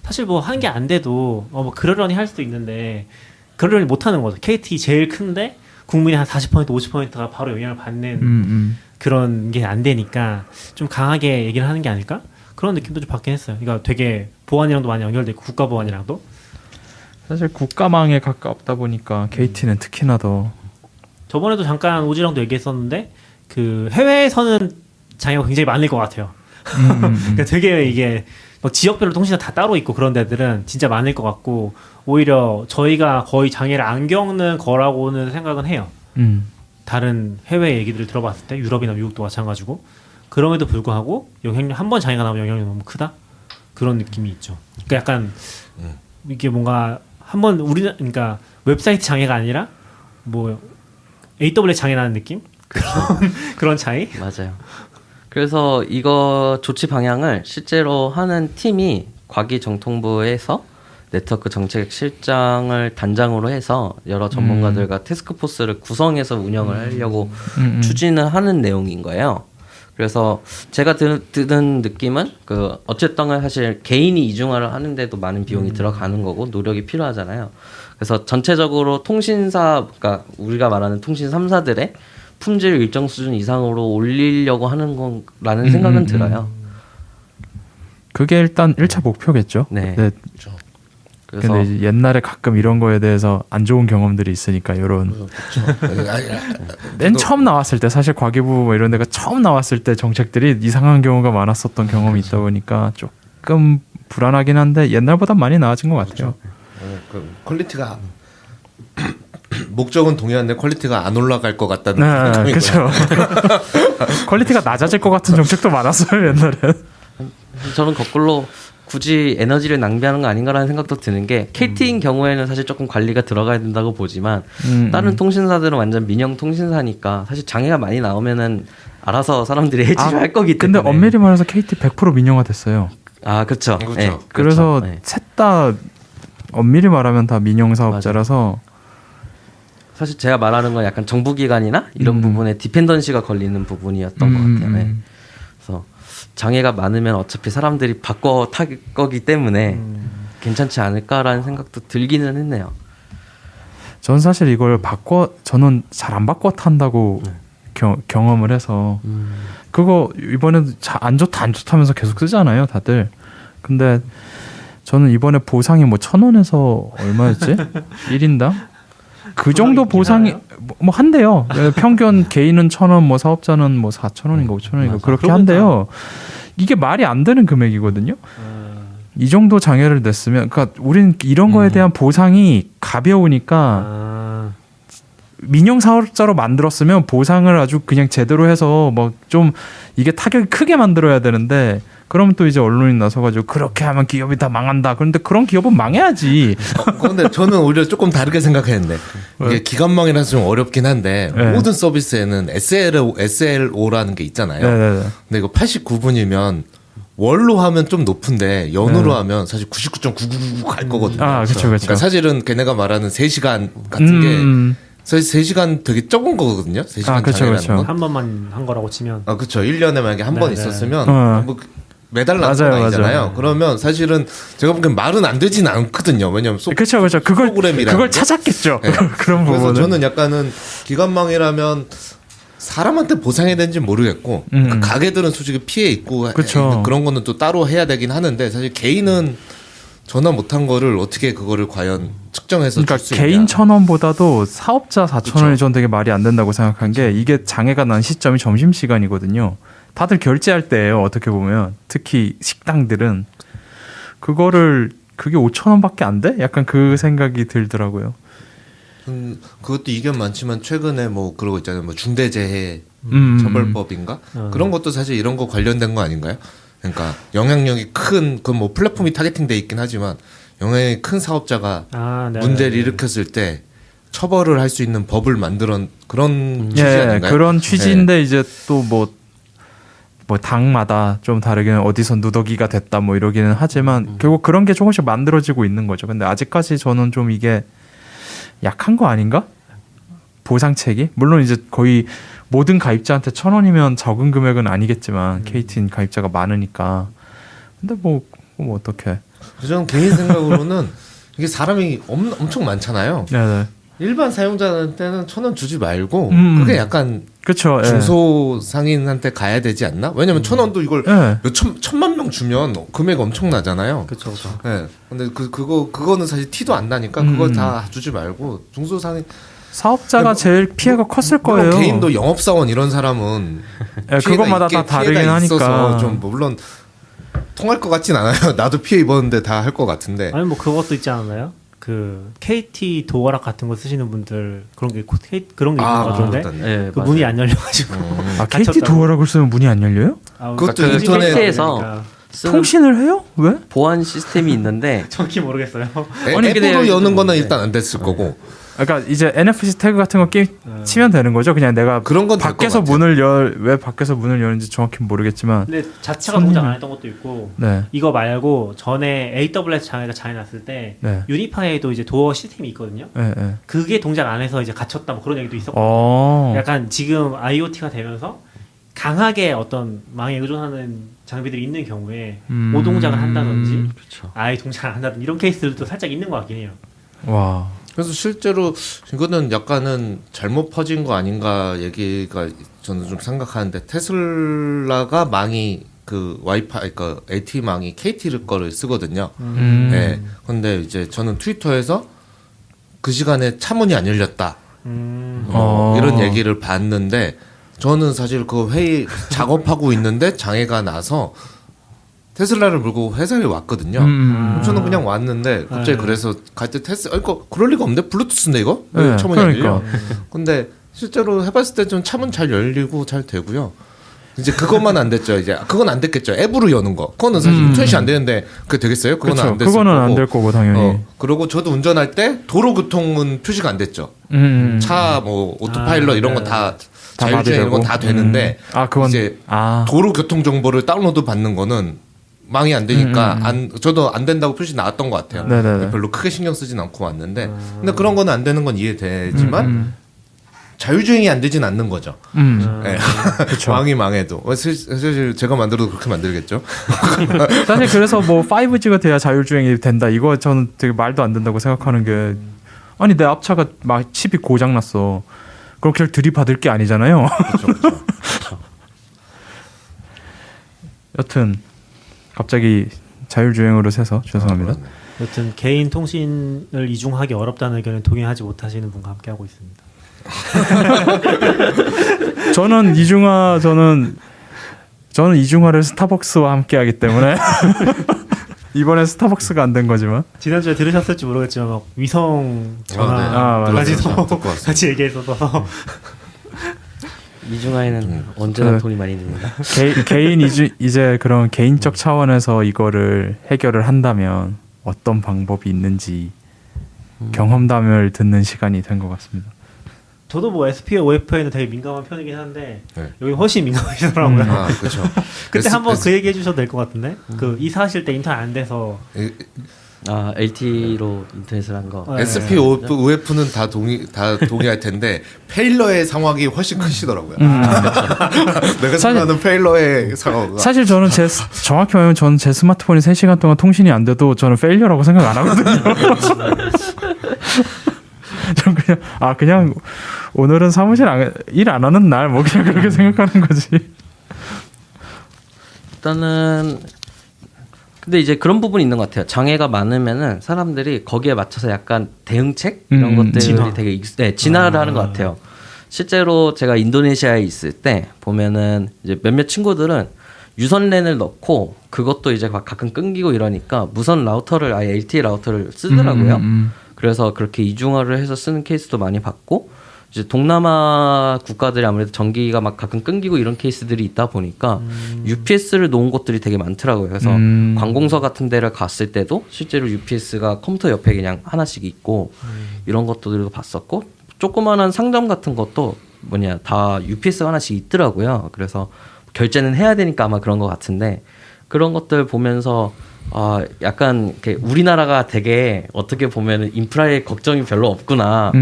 사실 뭐 한 게 안 돼도 뭐 그러려니 할 수도 있는데 그러려니 못 하는 거죠. KT 제일 큰데 국민의 한 40% 50%가 바로 영향을 받는 그런 게 안 되니까 좀 강하게 얘기를 하는 게 아닐까? 그런 느낌도 좀 받긴 했어요. 그러니까 되게 보안이랑도 많이 연결돼 있고 국가 보안이랑도. 사실 국가망에 가깝다 보니까 KT는 특히나 더 저번에도 잠깐 오지랑도 얘기했었는데 그 해외에서는 장애가 굉장히 많을 것 같아요. 그러니까 되게 이게 뭐 지역별로 통신사 다 따로 있고 그런 데들은 진짜 많을 것 같고 오히려 저희가 거의 장애를 안 겪는 거라고는 생각은 해요. 다른 해외 얘기들을 들어봤을 때 유럽이나 미국도 마찬가지고 그럼에도 불구하고 영향력 한 번 장애가 나면 영향력이 너무 크다 그런 느낌이 있죠. 그러니까 약간 이게 뭔가 한번 그러니까 웹사이트 장애가 아니라 뭐 AWS 장애 나는 느낌 그런 차이. 맞아요. 그래서 이거 조치 방향을 실제로 하는 팀이 과기정통부에서 네트워크 정책 실장을 단장으로 해서 여러 전문가들과 태스크포스를 구성해서 운영을 하려고 추진을 하는 내용인 거예요. 그래서 제가 드는 느낌은 그 어쨌든 사실 개인이 이중화를 하는데도 많은 비용이 들어가는 거고 노력이 필요하잖아요. 그래서 전체적으로 통신사, 그러니까 우리가 말하는 통신 3사들의 품질을 일정 수준 이상으로 올리려고 하는 거라는 생각은 들어요. 그게 일단 1차 목표겠죠. 네. 네. 그래서 근데 이제 옛날에 가끔 이런 거에 대해서 안 좋은 경험들이 있으니까 이런 맨 처음 나왔을 때 사실 과기부 뭐 이런 데가 처음 나왔을 때 정책들이 이상한 경우가 많았었던 경험이 있다 보니까 조금 불안하긴 한데 옛날보다 많이 나아진 것 같아요. 그 퀄리티가 목적은 동일한데 퀄리티가 안 올라갈 것 같다는 생각이 그렇죠. 퀄리티가 낮아질 것 같은 정책도 많았어요 옛날에. 저는 거꾸로 굳이 에너지를 낭비하는 거 아닌가라는 생각도 드는 게 KT인 경우에는 사실 조금 관리가 들어가야 된다고 보지만 다른 통신사들은 완전 민영 통신사니까 사실 장애가 많이 나오면은 알아서 사람들이 해지를 할 거기 때문에. 근데 엄밀히 말해서 KT 100% 민영화 됐어요. 아 그렇죠. 그렇죠. 네, 그래서 그렇죠. 네. 셋 다 엄밀히 말하면 다 민영 사업자라서 사실 제가 말하는 건 약간 정부기관이나 이런 부분에 디펜던시가 걸리는 부분이었던 것 같아요. 네. 그래서 장애가 많으면 어차피 사람들이 바꿔 탈 거기 때문에 괜찮지 않을까라는 생각도 들기는 했네요. 전 사실 이걸 저는 잘 안 바꿔 탄다고 경험을 해서 그거 이번에도 안 좋다면서 계속 쓰잖아요 다들. 근데 저는 이번에 보상이 뭐 1,000원에서 얼마였지? 1인당? 그 정도 보상이 뭐 한대요. 평균 개인은 1,000원, 뭐 사업자는 뭐 4,000원인가 5,000원인가 그렇게 한대요. 이게 말이 안 되는 금액이거든요. 이 정도 장애를 냈으면, 그러니까 우리는 이런 거에 대한 보상이 가벼우니까 민영 사업자로 만들었으면 보상을 아주 그냥 제대로 해서 뭐 좀 이게 타격이 크게 만들어야 되는데. 그러면 또 이제 언론이 나서가지고 그렇게 하면 기업이 다 망한다. 그런데 그런 기업은 망해야지. 그런데 저는 오히려 조금 다르게 생각했는데 이게 기관망이라서 좀 어렵긴 한데 네. 모든 서비스에는 SLO라는 게 있잖아요. 네네네. 근데 이거 89분이면 월로 하면 좀 높은데 연으로 하면 사실 99.999 갈 거거든요. 아, 그렇죠, 그렇죠. 그러니까 사실은 걔네가 말하는 3시간 같은 게 사실 3시간 되게 적은 거거든요. 3시간 아, 그쵸, 장애라는 그쵸. 건. 한 번만 한 거라고 치면 아, 그렇죠. 1년에 만약에 한 번 네네. 있었으면 뭐 매달 나는 건 맞아요, 아니잖아요. 맞아요. 그러면 사실은 제가 보기엔 말은 안 되진 않거든요. 왜냐면 그렇죠, 그렇죠. 프로그램이라는 그걸 게. 찾았겠죠. 네. 그런 그래서 부분은. 저는 약간은 기관망이라면 사람한테 보상해야 되는지 모르겠고 그 가게들은 솔직히 피해 있고 그쵸. 그런 거는 또 따로 해야 되긴 하는데 사실 개인은 전화 못한 거를 어떻게 그거를 과연 측정해서 그러니까 줄 수 개인 있냐. 1,000원보다도 사업자 4,000원이 그쵸. 전 되게 말이 안 된다고 생각한 게 이게 장애가 난 시점이 점심시간이거든요. 다들 결제할 때예요. 어떻게 보면 특히 식당들은 그게 5,000원밖에 안 돼? 약간 그 생각이 들더라고요. 그것도 이견 많지만 최근에 뭐 그런 거 있잖아요. 뭐 중대재해 처벌법인가 그런 것도 사실 이런 거 관련된 거 아닌가요? 그러니까 영향력이 큰 그 뭐 플랫폼이 타겟팅돼 있긴 하지만 영향이 큰 사업자가 네. 문제를 일으켰을 때 처벌을 할 수 있는 법을 만드는 그런 취지 예, 아닌가요? 그런 취지인데 이제 또 뭐 당마다 좀 다르게는 어디서 누더기가 됐다 뭐 이러기는 하지만 결국 그런 게 조금씩 만들어지고 있는 거죠. 근데 아직까지 저는 좀 이게 약한 거 아닌가? 보상책이? 물론 이제 거의 모든 가입자한테 1,000원이면 적은 금액은 아니겠지만 KT인 가입자가 많으니까. 근데 뭐 어떡해. 저는 개인 생각으로는 이게 사람이 엄청 많잖아요. 네네. 일반 사용자한테는 1,000원 주지 말고 그게 약간 그렇죠. 중소상인한테 가야 되지 않나? 왜냐면 1,000원도 이걸 예. 천만 명 주면 금액 엄청나잖아요. 그렇죠. 네. 근데 그거는 사실 티도 안 나니까 그걸 다 주지 말고 중소상인 사업자가 제일 피해가 컸을 물론 거예요. 개인도 영업사원 이런 사람은 예, 피해가 그것마다 다 다르긴 피해가 있어서 하니까. 좀 물론 통할 것 같진 않아요. 나도 피해 입었는데 다 할 것 같은데. 아니 뭐 그것도 있지 않나요? 그 KT 도어락 같은 거 쓰시는 분들 그런 게 있는 거 같은데 네, 그 맞아요. 문이 안 열려가지고 아, KT 갇혔다고. 도어락을 쓰면 문이 안 열려요? 그것도 그 인터넷 KT에서 쓰는 통신을 해요? 왜? 보안 시스템이 있는데 정확히 모르겠어요. 아니, 근데 앱으로 여는 거는 네. 일단 안 됐을 거고. 그러니까 이제 NFC 태그 같은 거 치면 되는 거죠. 그냥 내가 그런 건될것 밖에서 같아요. 왜 밖에서 문을 여는지 정확히 모르겠지만. 근데 자체가 동작 안 했던 것도 있고 네. 이거 말고 전에 AWS 장애 났을 때 네. 유니파이에도 이제 도어 시스템이 있거든요. 네, 네. 그게 동작 안 해서 이제 갇혔다 뭐 그런 얘기도 있었고 약간 지금 IoT가 되면서 강하게 어떤 망에 의존하는 장비들이 있는 경우에 오동작을 한다든지 그렇죠. 아예 동작을 안 한다든지 이런 케이스들도 살짝 있는 것 같긴 해요. 와. 그래서 실제로 이거는 약간은 잘못 퍼진 거 아닌가 얘기가 저는 좀 생각하는데 테슬라가 망이 그 와이파이 그 LTE망이 KT 거를 쓰거든요. 네. 근데 이제 저는 트위터에서 그 시간에 차문이 안 열렸다. 이런 얘기를 봤는데 저는 사실 그 회의 작업하고 있는데 장애가 나서 테슬라를 몰고 회사에 왔거든요. 저는 그냥 왔는데 갑자기 그래서 갈 때 이거 그럴 리가 없는데 블루투스인데 이거 왜 차문이 안 열려? 근데 실제로 해봤을 때 좀 차문 잘 열리고 잘 되고요. 이제 그것만 안 됐죠. 이제 그건 안 됐겠죠. 앱으로 여는 거. 그거는 사실 인터넷이 안 되는데 그게 되겠어요? 그건 안 됐을 그거는 거고. 안 될 거고 당연히. 그리고 저도 운전할 때 도로교통은 표시가 안 됐죠. 차 뭐 오토파일럿 이런 거 다 자율주행 이런 건 다 되는데 그건 이제 도로교통 정보를 다운로드 받는 거는 망이 안 되니까 저도 안 된다고 표시 나왔던 것 같아요. 별로 크게 신경 쓰진 않고 왔는데 근데 그런 거는 안 되는 건 이해되지만 자율주행이 안 되진 않는 거죠. 네. 망이 망해도 사실 제가 만들어도 그렇게 만들겠죠. 사실 그래서 뭐 5G가 돼야 자율주행이 된다. 이거 저는 되게 말도 안 된다고 생각하는 게 아니 내 앞차가 막 칩이 고장 났어. 그럼 그걸 들이받을 게 아니잖아요. 그렇죠. 여튼 갑자기 자율주행으로 새서 죄송합니다. 여튼 개인 통신을 이중하기 어렵다는 의견에 동의하지 못하시는 분과 함께하고 있습니다. 저는 이중화를 스타벅스와 함께하기 때문에 이번에 스타벅스가 안 된 거지만 지난주에 들으셨을지 모르겠지만 막 위성 전화까지도 같이 얘기했어서 이중화에는 언제나 돈이 많이 듭니다. 이제 그런 개인적 차원에서 이거를 해결을 한다면 어떤 방법이 있는지 경험담을 듣는 시간이 된 것 같습니다. 저도 뭐 SP와 OF에는 되게 민감한 편이긴 한데 여기 훨씬 민감하시더라고요. 그렇죠. 그때 한번 그 얘기 해주셔도 될 것 같은데 그 이사하실 때 인터넷 안 돼서 LTE로 인터넷을 한 거. SP, OF는 다 동의할 텐데 페일러의 상황이 훨씬 크시더라고요. 내가 생각하는 페일러의 상황. 사실 저는 정확히 말하면 저는 제 스마트폰이 3시간 동안 통신이 안 돼도 저는 페일러라고 생각 안 하거든요. 전 그냥 오늘은 사무실 일 안 하는 날 뭐 그냥 그렇게 생각하는 거지. 일단은 근데 이제 그런 부분이 있는 것 같아요. 장애가 많으면은 사람들이 거기에 맞춰서 약간 대응책 이런 것들이 되게 진화를 하는 것 같아요. 실제로 제가 인도네시아에 있을 때 보면은 이제 몇몇 친구들은 유선랜을 넣고 그것도 이제 가끔 끊기고 이러니까 무선 라우터를 아예 LTE 라우터를 쓰더라고요. 그래서 그렇게 이중화를 해서 쓰는 케이스도 많이 봤고 이제 동남아 국가들이 아무래도 전기가 막 가끔 끊기고 이런 케이스들이 있다 보니까 UPS를 놓은 곳들이 되게 많더라고요. 그래서 관공서 같은 데를 갔을 때도 실제로 UPS가 컴퓨터 옆에 그냥 하나씩 있고 이런 것들도 봤었고 조그만한 상점 같은 것도 다 UPS가 하나씩 있더라고요. 그래서 결제는 해야 되니까 아마 그런 것 같은데 그런 것들 보면서 약간 우리나라가 되게 어떻게 보면 인프라에 걱정이 별로 없구나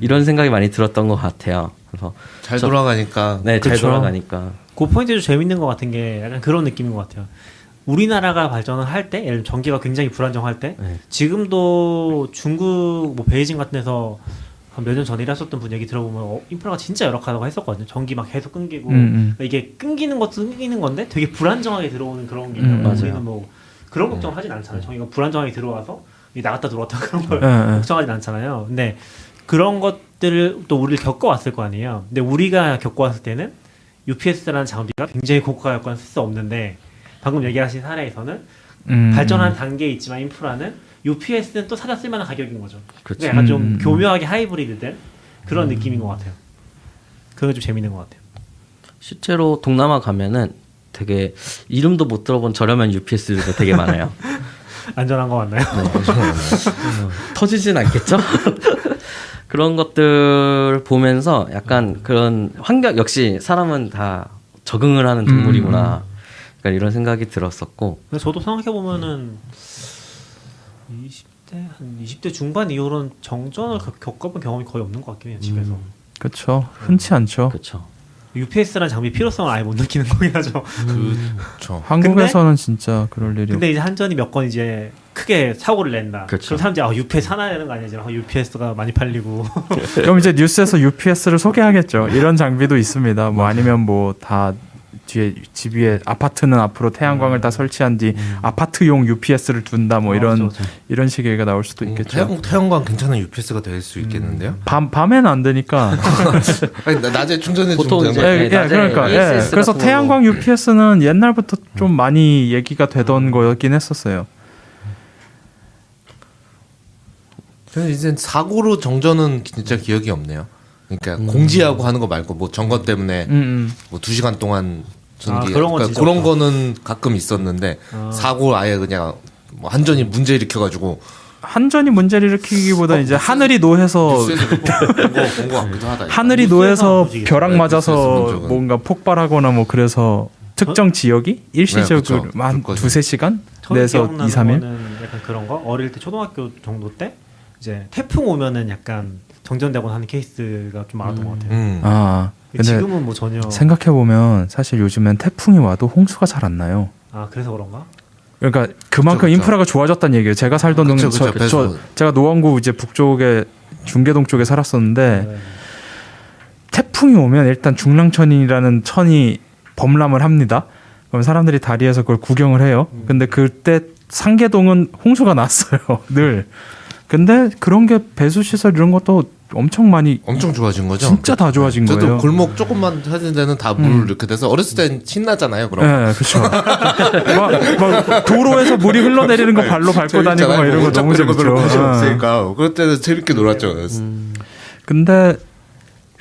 이런 생각이 많이 들었던 것 같아요. 그래서 잘 돌아가니까. 네, 잘 돌아가니까. 그 포인트도 재밌는 것 같은 게 약간 그런 느낌인 것 같아요. 우리나라가 발전을 할 때, 예를 들면 전기가 굉장히 불안정할 때, 지금도 중국 뭐 베이징 같은 데서 한 몇 년 전에 일하셨던 분 얘기 들어보면 인프라가 진짜 열악하다고 했었거든요. 전기 막 계속 끊기고 이게 끊기는 것도 끊기는 건데 되게 불안정하게 들어오는 그런 게 있는 거예요. 우리는 뭐 그런 걱정을 하진 않잖아요. 저희가 불안정하게 들어와서 나갔다 들어왔다 그런 걸 걱정하진 않잖아요. 근데 그런 것들을 또 우리를 겪어왔을 거 아니에요. 근데 우리가 겪어왔을 때는 UPS라는 장비가 굉장히 고가였거나 쓸 수 없는데 방금 얘기하신 사례에서는 발전한 단계에 있지만 인프라는 UPS는 또 사다 쓸만한 가격인 거죠. 그러니까 약간 좀 교묘하게 하이브리드된 그런 느낌인 것 같아요. 그게 좀 재밌는 것 같아요. 실제로 동남아 가면은 되게 이름도 못 들어본 저렴한 UPS들도 되게 많아요. 안전한 거 맞나요? 네. 터지진 않겠죠? 그런 것들 보면서 약간 그런 환경 역시 사람은 다 적응을 하는 동물이구나. 그러니까 이런 생각이 들었었고. 저도 생각해 보면은 20대 중반 이후로는 정전을 겪어본 경험이 거의 없는 것 같긴 해요. 집에서. 그렇죠. 흔치 않죠. 그렇죠. UPS라는 장비 필요성을 아예 못 느끼는 거긴 하죠. 그렇죠. 한국에서는 진짜 그럴 일이. 근데 이제 한전이 몇 건 이제 크게 사고를 낸다. 그렇죠. 그럼 사람들이 UPS 하나 되는 거 아니지? UPS가 많이 팔리고. 그럼 이제 뉴스에서 UPS를 소개하겠죠. 이런 장비도 있습니다. 뭐 아니면 뭐 다 뒤에 집 위에 아파트는 앞으로 태양광을 다 설치한 뒤 아파트용 UPS를 둔다 뭐 이런 이런 식의 얘기가 나올 수도 있겠죠. 태양광 괜찮은 UPS가 될 수 있겠는데요? 밤에는 안 되니까. 아니, 낮에 충전해 보통 주면 이제 되는 거. 그러니까 ESS 그래서 같은 태양광 UPS는 옛날부터 좀 많이 얘기가 되던 거였긴 했었어요. 저는 이제 사고로 정전은 진짜 기억이 없네요. 그러니까 공지하고 하는 거 말고 뭐 점거 때문에 뭐 2시간 동안 전기 그런 건 그러니까 진짜 그런 없다. 거는 가끔 있었는데 사고 아예 그냥 뭐 한전이 문제 일으켜가지고 한전이 문제를 일으키기보다 이제 하늘이 노해서 뉴스에서 본거 같기도 하다. 하늘이 뉴스에서 노해서 보시겠어요. 벼락 네, 맞아서 뉴스에서 본 적은. 뭔가 폭발하거나 뭐 그래서 특정 지역이 일시적으로 그쵸. 한 그럴 거죠. 두세 시간 저는 내에서 기억나는 2, 3일 거는 약간 그런 거 어릴 때 초등학교 정도 때 이제 태풍 오면은 약간 정전되곤 하는 케이스가 좀 많았던 것 같아요. 아 근데 지금은 뭐 전혀 생각해 보면 사실 요즘엔 태풍이 와도 홍수가 잘 안 나요. 그래서 그런가? 그러니까 그만큼 그쵸. 인프라가 좋아졌다는 얘기예요. 제가 살던 그쵸, 동네 그쵸. 저 제가 노원구 이제 북쪽에 중계동 쪽에 살았었는데 네. 태풍이 오면 일단 중랑천이라는 천이 범람을 합니다. 그럼 사람들이 다리에서 그걸 구경을 해요. 근데 그때 상계동은 홍수가 났어요. 늘. 근데 그런 게 배수 시설 이런 것도 엄청 많이 엄청 좋아진 거죠. 진짜 다 좋아진 저도 거예요. 골목 조금만 하는 데는 다 물 이렇게 돼서 어렸을 땐 신나잖아요. 그럼. 네, 그렇죠. 막 도로에서 물이 흘러내리는 거 발로 밟고 다니고 막 이런 거 너무 재밌죠. 곳이 아. 없으니까 그럴 때는 재밌게 놀았죠. 근데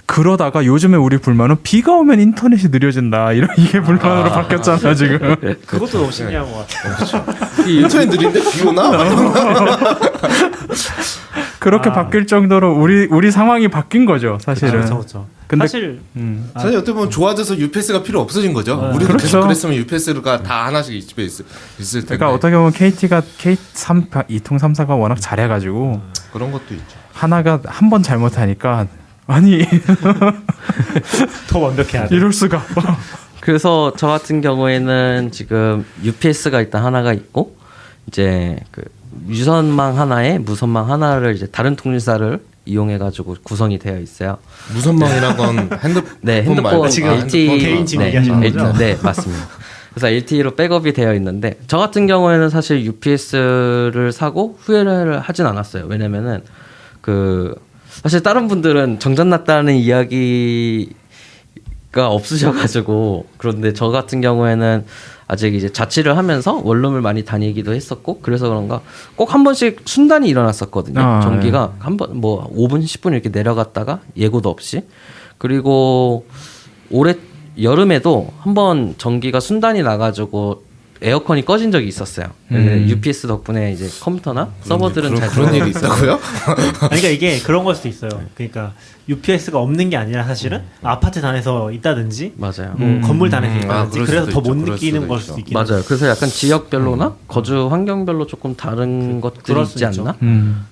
그러다가 요즘에 우리 불만은 비가 오면 인터넷이 느려진다. 이런 이게 불만으로 바뀌었잖아 지금. 그것도 너무 신기한 것 같아요. 인터넷 느린데 비 오나? 그렇게 바뀔 정도로 우리 상황이 바뀐 거죠, 사실은. 그렇죠. 근데 사실 사실 어떻게 보면 좋아져서 UPS가 필요 없어진 거죠. 우리도 그렇죠. 계속 그랬으면 UPS가 다 하나씩 집에 있을 텐데. 그러니까 어떻게 보면 KT가 K3 2통 3사가 워낙 잘해가지고 그런 것도 있죠. 하나가 한 번 잘못하니까 아니 더 완벽해야 돼. 이럴 수가. 그래서 저 같은 경우에는 지금 UPS가 일단 하나가 있고 이제 그 유선망 하나에 무선망 하나를 이제 다른 통신사를 이용해 가지고 구성이 되어 있어요. 무선망이란 건 핸드폰 네, 핸드폰 말고 지금 LTE 개인 지금 네, 얘기하시는 거죠? 네, 맞습니다. 그래서 LTE로 백업이 되어 있는데 저 같은 경우에는 사실 UPS를 사고 후회를 하진 않았어요. 왜냐면은 그 사실 다른 분들은 정전 났다는 이야기가 없으셔가지고 그런데 저 같은 경우에는 아직 이제 자취를 하면서 원룸을 많이 다니기도 했었고 그래서 그런가 꼭 한 번씩 순단이 일어났었거든요. 전기가 한 번 뭐 5분 10분 이렇게 내려갔다가 예고도 없이 그리고 올해 여름에도 한 번 전기가 순단이 나가지고 에어컨이 꺼진 적이 있었어요. UPS 덕분에 이제 컴퓨터나 서버들은 잘 그런 일이 있다고요? 그러니까 이게 그런 걸 수도 있어요. 그러니까 UPS가 없는 게 아니라 사실은 아파트 단에서 있다든지 맞아요. 뭐 건물 단에서 있다든지 그럴 그래서 수도 더 못 있죠. 그럴 느끼는 수도 걸 있죠. 수도 있긴 해요. 맞아요. 그래서 약간 지역별로나 거주 환경별로 조금 다른 것들이 그럴 있지 수 있죠. 않나?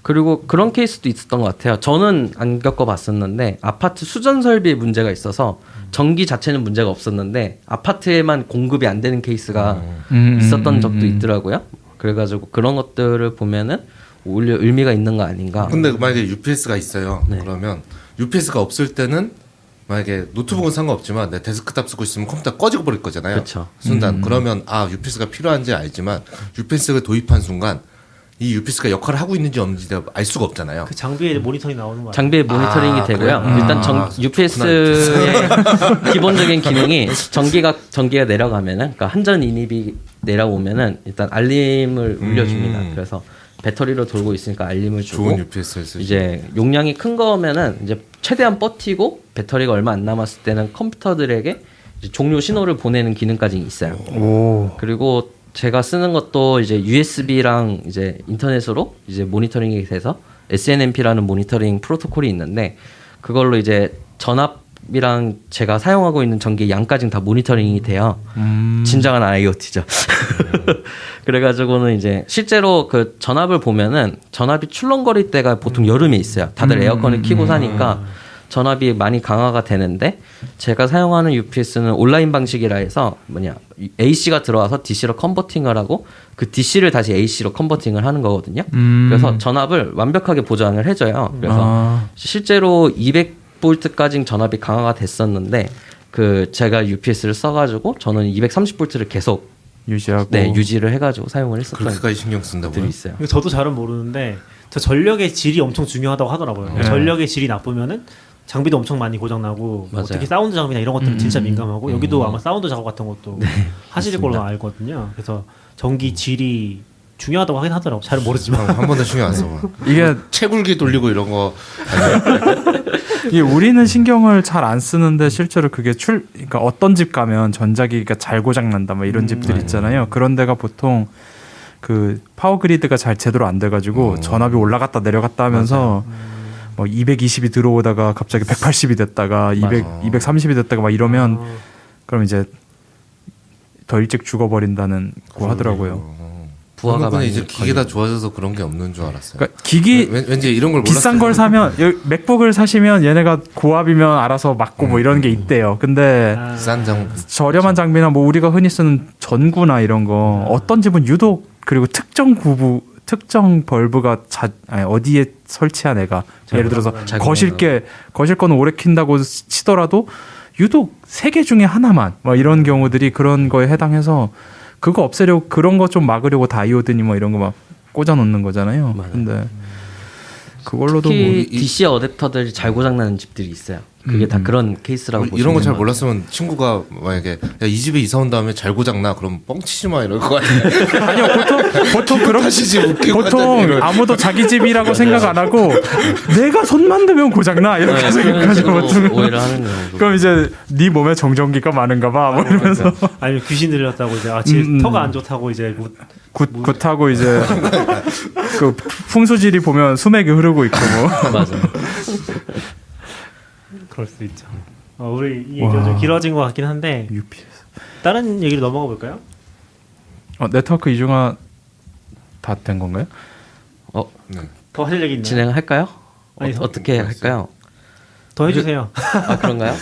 그리고 그런 케이스도 있었던 것 같아요. 저는 안 겪어봤었는데 아파트 수전 설비에 문제가 있어서 전기 자체는 문제가 없었는데 아파트에만 공급이 안 되는 케이스가 있었던 적도 있더라고요. 그래가지고 그런 것들을 보면은 오히려 의미가 있는 거 아닌가. 근데 만약에 UPS가 있어요. 네. 그러면 UPS가 없을 때는 만약에 노트북은 상관없지만 내 데스크탑 쓰고 있으면 컴퓨터 꺼지고 버릴 거잖아요. 그쵸. 순간. 그러면 UPS가 필요한지 알지만 UPS를 도입한 순간 이 UPS가 역할을 하고 있는지 없는지 내가 알 수가 없잖아요. 그 장비에 모니터링 나오는 거 아니에요? 장비의 모니터링이 되고요. 그래요? 일단 UPS의 기본적인 기능이 전기가 내려가면은, 그러니까 한전 인입이 내려오면은 일단 알림을 울려줍니다. 그래서 배터리로 돌고 있으니까 알림을 주고 좋은 UPS를 쓰시 이제 용량이 큰 거면은 이제 최대한 버티고 배터리가 얼마 안 남았을 때는 컴퓨터들에게 이제 종료 신호를 보내는 기능까지 있어요. 오. 그리고 제가 쓰는 것도 이제 USB랑 이제 인터넷으로 이제 모니터링이 돼서 SNMP라는 모니터링 프로토콜이 있는데 그걸로 이제 전압이랑 제가 사용하고 있는 전기 양까지는 다 모니터링이 돼요. 진정한 IoT죠. 그래가지고는 이제 실제로 그 전압을 보면은 전압이 출렁거릴 때가 보통 여름에 있어요. 다들 에어컨을 켜고 사니까 전압이 많이 강화가 되는데 제가 사용하는 UPS는 온라인 방식이라 해서 AC가 들어와서 DC로 컨버팅을 하고 그 DC를 다시 AC로 컨버팅을 하는 거거든요. 그래서 전압을 완벽하게 보장을 해줘요. 그래서 실제로 200V까지 전압이 강화가 됐었는데 그 제가 UPS를 써가지고 저는 230V를 계속 유지하고 유지를 해가지고 사용을 했었던 그렇게까지 신경 쓴다고요? 것들이 있어요. 저도 잘은 모르는데 저 전력의 질이 엄청 중요하다고 하더라고요. 네. 전력의 질이 나쁘면은 장비도 엄청 많이 고장나고 맞아요. 특히 사운드 장비나 이런 것들은 진짜 민감하고 여기도 아마 사운드 작업 같은 것도 하실 걸로 알거든요. 그래서 전기 질이 중요하다고 하긴 하더라고. 잘 모르지만 한 번도 신경 안 써봐. 이게 채굴기 돌리고 이런 거 이게 우리는 신경을 잘 안 쓰는데 실제로 그게 그러니까 어떤 집 가면 전자기기가 잘 고장 난다 뭐 이런 집들 있잖아요. 그런 데가 보통 그 파워 그리드가 잘 제대로 안 돼가지고 전압이 올라갔다 내려갔다 하면서 뭐 220이 들어오다가 갑자기 180이 됐다가 230이 됐다가 막 이러면 그럼 이제 더 일찍 죽어버린다는 거 하더라고요. 부하가 그건 많이 이제 기계가 좋아져서 그런 게 없는 줄 알았어요. 그러니까 기기 왠지 이런 걸 비싼 걸 사면 맥북을 사시면 얘네가 고압이면 알아서 맞고 뭐 이런 게 있대요. 근데 싼 장. 저렴한 장비나 뭐 우리가 흔히 쓰는 전구나 이런 거 어떤 집은 유독 그리고 특정 벌브가 어디에 설치한 애가 예를 들어서 잘 거실 거는 오래 킨다고 치더라도 유독 3개 중에 하나만 뭐 이런 경우들이 그런 거에 해당해서 그거 없애려고 그런 거 좀 막으려고 다이오드니 뭐 이런 거 막 꽂아 놓는 거잖아요. 맞아요. 근데 그걸로도 특히 뭐 DC 어댑터들이 잘 고장나는 집들이 있어요. 그게 다 그런 케이스라고 보시면 이런 거 잘 돼요. 몰랐으면 친구가 만약에 야, 이 집에 이사 온 다음에 잘 고장 나 그럼 뻥치지 마 이럴 것 같아. 아니요 보통 그런 하시지 웃기고 보통 하자니, 아무도 자기 집이라고 생각 안 하고 내가 손만 대면 고장나 이렇게 그런 생각하죠 식으로 보통. 오해를 하는 경우도. 그럼 이제 네 몸에 정전기가 많은가 봐 뭐 이러면서 아니면 귀신 들렸다고 이제 질 터가 안 좋다고 이제 굿하고 이제 그 풍수지리 보면 수맥이 흐르고 있고 뭐. 맞아요. 그럴 수 있죠. 우리 이 얘기가 좀 길어진 것 같긴 한데 UPS. 다른 얘기로 넘어가 볼까요? 네트워크 이중화 다 된 건가요? 더 하실 얘기 있나요? 진행할까요? 아니, 어떻게 할까요? 더 해주세요. 아 그런가요?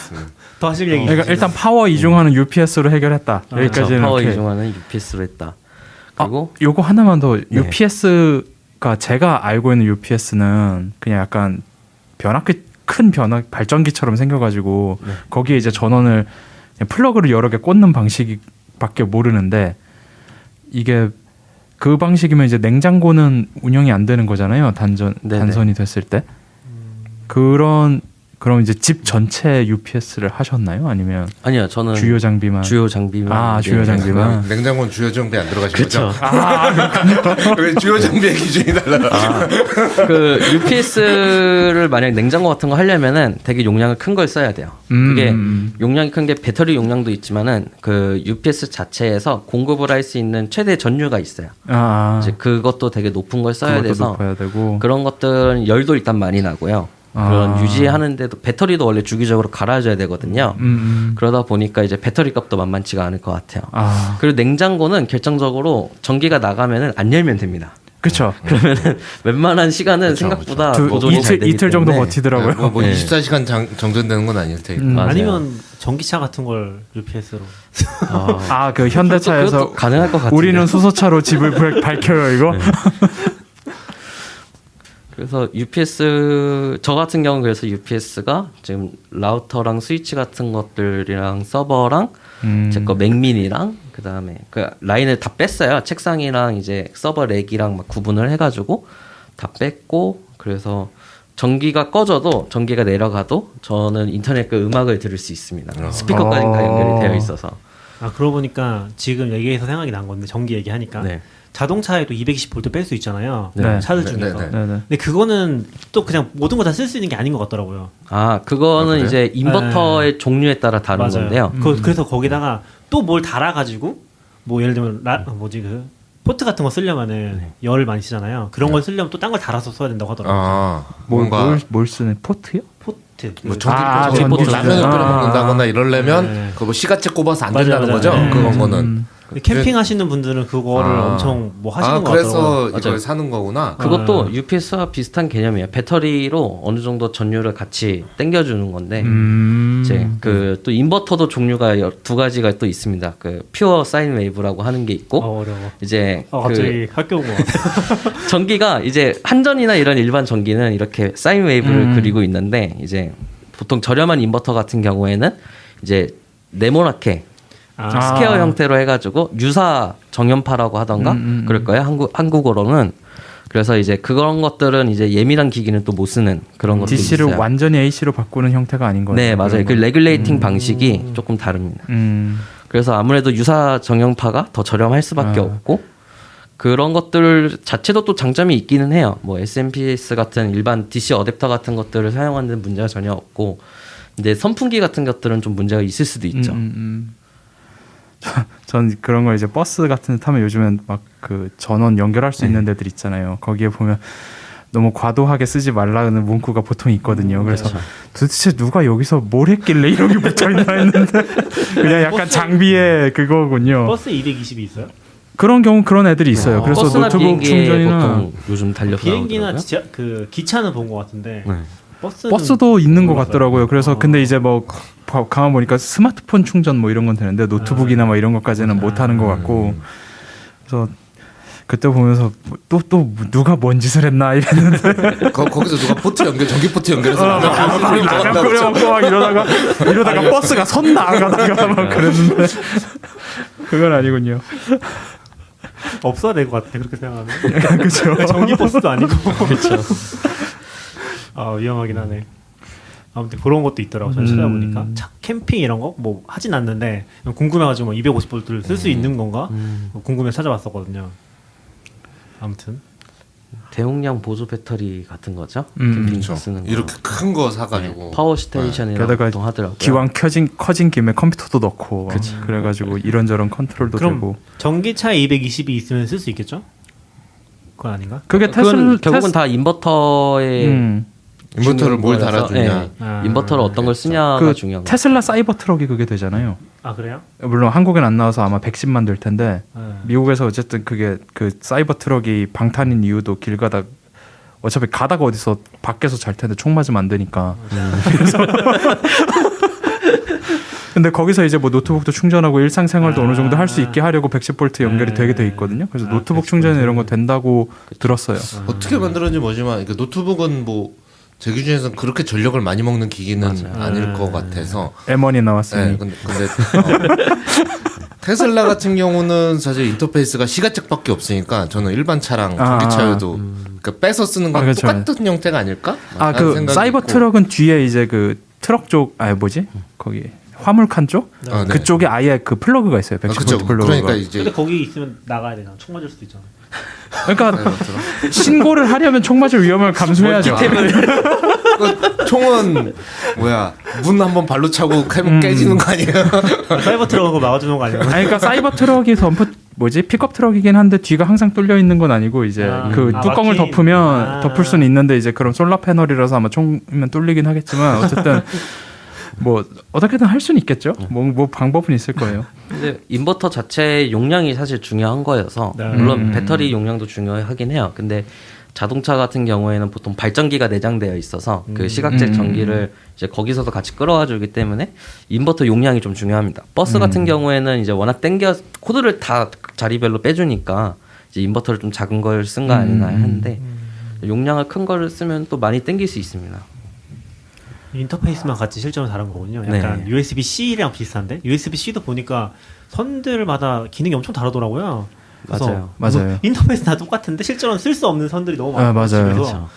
더 하실 얘기. 그러니까 일단 파워 이중화는 UPS로 해결했다. 여기까지는 파워 이렇게. 이중화는 UPS로 했다. 그리고 요거 하나만 더 UPS가 제가 알고 있는 UPS는 그냥 약간 큰 변압 발전기처럼 생겨가지고 거기에 이제 전원을 그냥 플러그를 여러 개 꽂는 방식밖에 모르는데 이게 그 방식이면 이제 냉장고는 운영이 안 되는 거잖아요. 단선이 됐을 때 그럼 이제 집 전체 UPS를 하셨나요? 아니면 아니요 저는 주요 장비만 주요 장비만 주요 장비만 냉장고는 주요 장비 안 들어가신 그렇죠. 거죠? 왜 주요 장비의 기준이 달라? 그 UPS를 만약 냉장고 같은 거 하려면은 되게 용량을 큰 걸 써야 돼요. 그게 용량이 큰 게 배터리 용량도 있지만은 그 UPS 자체에서 공급을 할 수 있는 최대 전류가 있어요. 이제 그것도 되게 높은 걸 써야 그것도 돼서 높아야 되고 그런 것들은 열도 일단 많이 나고요. 그런 유지하는데도 배터리도 원래 주기적으로 갈아줘야 되거든요. 그러다 보니까 이제 배터리 값도 만만치가 않을 것 같아요. 그리고 냉장고는 결정적으로 전기가 나가면은 안 열면 됩니다. 그렇죠. 그러면은 웬만한 시간은 생각보다 보존이 잘 되기 이틀 정도 때문에 버티더라고요. 뭐 24시간 정전되는 건 아닐 테니까. 맞아요. 아니면 전기차 같은 걸 UPS로. 그 현대차에서 그것도 가능할 것 같은데. 우리는 수소차로 집을 밝혀요 이거. 그래서 UPS 저 같은 경우는 그래서 UPS가 지금 라우터랑 스위치 같은 것들이랑 서버랑 제 거 맥민이랑 그다음에 그 라인을 다 뺐어요. 책상이랑 이제 서버 렉이랑 막 구분을 해가지고 다 뺐고 그래서 전기가 꺼져도 전기가 내려가도 저는 인터넷 그 음악을 들을 수 있습니다. 스피커까지 다 연결이 되어 있어서. 그러고 보니까 지금 얘기해서 생각이 난 건데 전기 얘기하니까 네. 자동차에도 220V 뺄 수 있잖아요. 네. 차들 네, 중에서. 네, 네네. 근데 그거는 또 그냥 모든 거 다 쓸 수 있는 게 아닌 것 같더라고요. 그거는 그래요? 이제 인버터의 종류에 따라 다른 건데요. 그래서 거기다가 또 뭘 달아가지고 뭐 예를 들면 포트 같은 거 쓰려면은 열을 많이 쓰잖아요. 그런 걸 쓰려면 또 딴 걸 달아서 써야 된다고 하더라고요. 뭔가 뭘 쓰는 포트요? 포트. 뭐 전기 전기 라면을 포트. 끓여 먹는다거나 이러려면 네. 그뭐 시가채 꼽아서 안 맞아요, 된다는 맞아요. 거죠. 네. 그런 거는. 근데 캠핑 하시는 분들은 그거를 엄청 뭐 하시는 것 그래서 같더라고요. 이걸 맞아요. 사는 거구나. 그것도 UPS와 비슷한 개념이에요. 배터리로 어느 정도 전류를 같이 땡겨주는 건데 이제 그 또 인버터도 종류가 두 가지가 또 있습니다. 그 퓨어 사인 웨이브라고 하는 게 있고 어려워. 이제 갑자기 학교 온 것 같아. 전기가 이제 한전이나 이런 일반 전기는 이렇게 사인 웨이브를 그리고 있는데 이제 보통 저렴한 인버터 같은 경우에는 이제 네모나게 스퀘어 형태로 해가지고 유사 정연파라고 하던가 그럴 거예요. 한국어로는. 그래서 이제 그런 것들은 이제 예민한 기기는 또 못 쓰는 그런 것들이 DC를 있어요. 완전히 AC로 바꾸는 형태가 아닌 거예요. 네, 맞아요. 그 레귤레이팅 방식이 조금 다릅니다. 그래서 아무래도 유사 정연파가 더 저렴할 수밖에 없고 그런 것들 자체도 또 장점이 있기는 해요. 뭐 SMPS 같은 일반 DC 어댑터 같은 것들을 사용하는 문제가 전혀 없고, 근데 선풍기 같은 것들은 좀 문제가 있을 수도 있죠. 전 그런 거 이제 버스 같은 데 타면 요즘엔 막 그 전원 연결할 수 있는 데들 있잖아요. 거기에 보면 너무 과도하게 쓰지 말라는 문구가 보통 있거든요. 그래서 그렇죠. 도대체 누가 여기서 뭘 했길래 이런 게 붙어있나 했는데 그냥 약간 장비의 그거군요. 버스 220이 있어요? 그런 경우 그런 애들이 있어요. 그래서 버스나 노트북 비행기에 충전이나 보통 요즘 달려서 비행기나 나오더라고요. 그 기차는 본 것 같은데 네. 버스도 있는 것 같더라고요. 그래서 아. 근데 이제 뭐 가만 보니까 스마트폰 충전 뭐 이런 건 되는데 노트북이나 뭐 이런 것까지는 못 하는 것 같고, 그래서 그때 보면서 또 누가 뭔 짓을 했나 이랬는데 거기서 누가 포트 연결 전기 포트 연결해서 라면 끓여 먹고 막 이러다가 버스가 선 나가다가 막 그랬는데 그건 아니군요. 없어야 될 것 같아 그렇게 생각하면. 그렇죠. 전기 버스도 아니고. 그렇죠. 아 위험하긴 하네. 아무튼 그런 것도 있더라고. 저는 찾아보니까 캠핑 이런 거 뭐 하진 않는데 궁금해가지고 뭐 250V를 쓸 수 있는 건가 궁금해 찾아봤었거든요. 아무튼 대용량 보조 배터리 같은 거죠. 그렇죠. 캠핑 쓰는 거. 이렇게 큰 거 사가지고 파워 스테이션이라고 게다가 보통 하더라고요. 기왕 커진 김에 컴퓨터도 넣고 그래가지고 이런저런 컨트롤도 그럼 되고. 전기차 220이 있으면 쓸 수 있겠죠? 그건 아닌가? 그게 그건 결국은 다 인버터에 인버터를 뭘 거라서, 달아주냐. 아, 인버터를 어떤 걸 쓰냐가 그 중요한 거. 테슬라 사이버 트럭이 그게 되잖아요. 아 그래요? 물론 한국엔 안 나와서 아마 110만 될 텐데 네. 미국에서 어쨌든 그게 그 사이버 트럭이 방탄인 이유도 길 가다 어차피 가다가 어디서 밖에서 잘 텐데 총 맞으면 안 되니까. 그래서 근데 거기서 이제 뭐 노트북도 충전하고 일상생활도 어느 정도 할 수 있게 하려고 110V 연결이 되게 돼 있거든요. 그래서 노트북 충전 이런 거 된다고 들었어요. 어떻게 만들었는지 모르지만 그 노트북은 뭐 제 기준에서는 그렇게 전력을 많이 먹는 기기는 아닐 것 같아서. M1이 나왔으니. 네, 근데 테슬라 같은 경우는 사실 인터페이스가 시가책밖에 없으니까 저는 일반 차랑 전기차여도 그러니까 빼서 쓰는 건 그렇죠. 똑같은 형태가 아닐까? 그 생각이 사이버 있고. 트럭은 뒤에 이제 그 트럭 쪽 뭐지? 거기 화물칸 쪽? 아, 네. 그쪽에 아예 그 플러그가 있어요. 110V 그쵸. 플러그가. 그러니까 이제 근데 거기 있으면 나가야 되잖아. 총 맞을 수도 있잖아. 그러니까 신고를 하려면 총 맞을 위험을 감수해야죠. 그 총은 뭐야 문 한번 발로 차고 깨지는 거 아니에요? 사이버 트럭 거 막아주는 거 아니야? 아니 그러니까 사이버 트럭이 픽업 트럭이긴 한데 뒤가 항상 뚫려 있는 건 아니고 이제 그 뚜껑을 막힌. 덮으면 덮을 수는 있는데 이제 그럼 솔라 패널이라서 아마 총이면 뚫리긴 하겠지만 어쨌든 뭐 어떻게든 할 수는 있겠죠. 뭐 방법은 있을 거예요. 근데 인버터 자체의 용량이 사실 중요한 거여서 네. 물론 배터리 용량도 중요하긴 해요. 근데 자동차 같은 경우에는 보통 발전기가 내장되어 있어서 그 시각적 전기를 이제 거기서도 같이 끌어와 주기 때문에 인버터 용량이 좀 중요합니다. 버스 같은 경우에는 이제 워낙 코드를 다 자리별로 빼주니까 이제 인버터를 좀 작은 걸 쓴 거 아니나 하는데 용량을 큰 거를 쓰면 또 많이 땡길 수 있습니다. 인터페이스만 같이 실제로 다른 거군요. 약간 네. USB-C랑 비슷한데 USB-C도 보니까 선들마다 기능이 엄청 다르더라고요. 그래서 맞아요. 인터페이스 다 똑같은데 실제로는 쓸 수 없는 선들이 너무 많아요. 맞아요. 집에서. 그렇죠.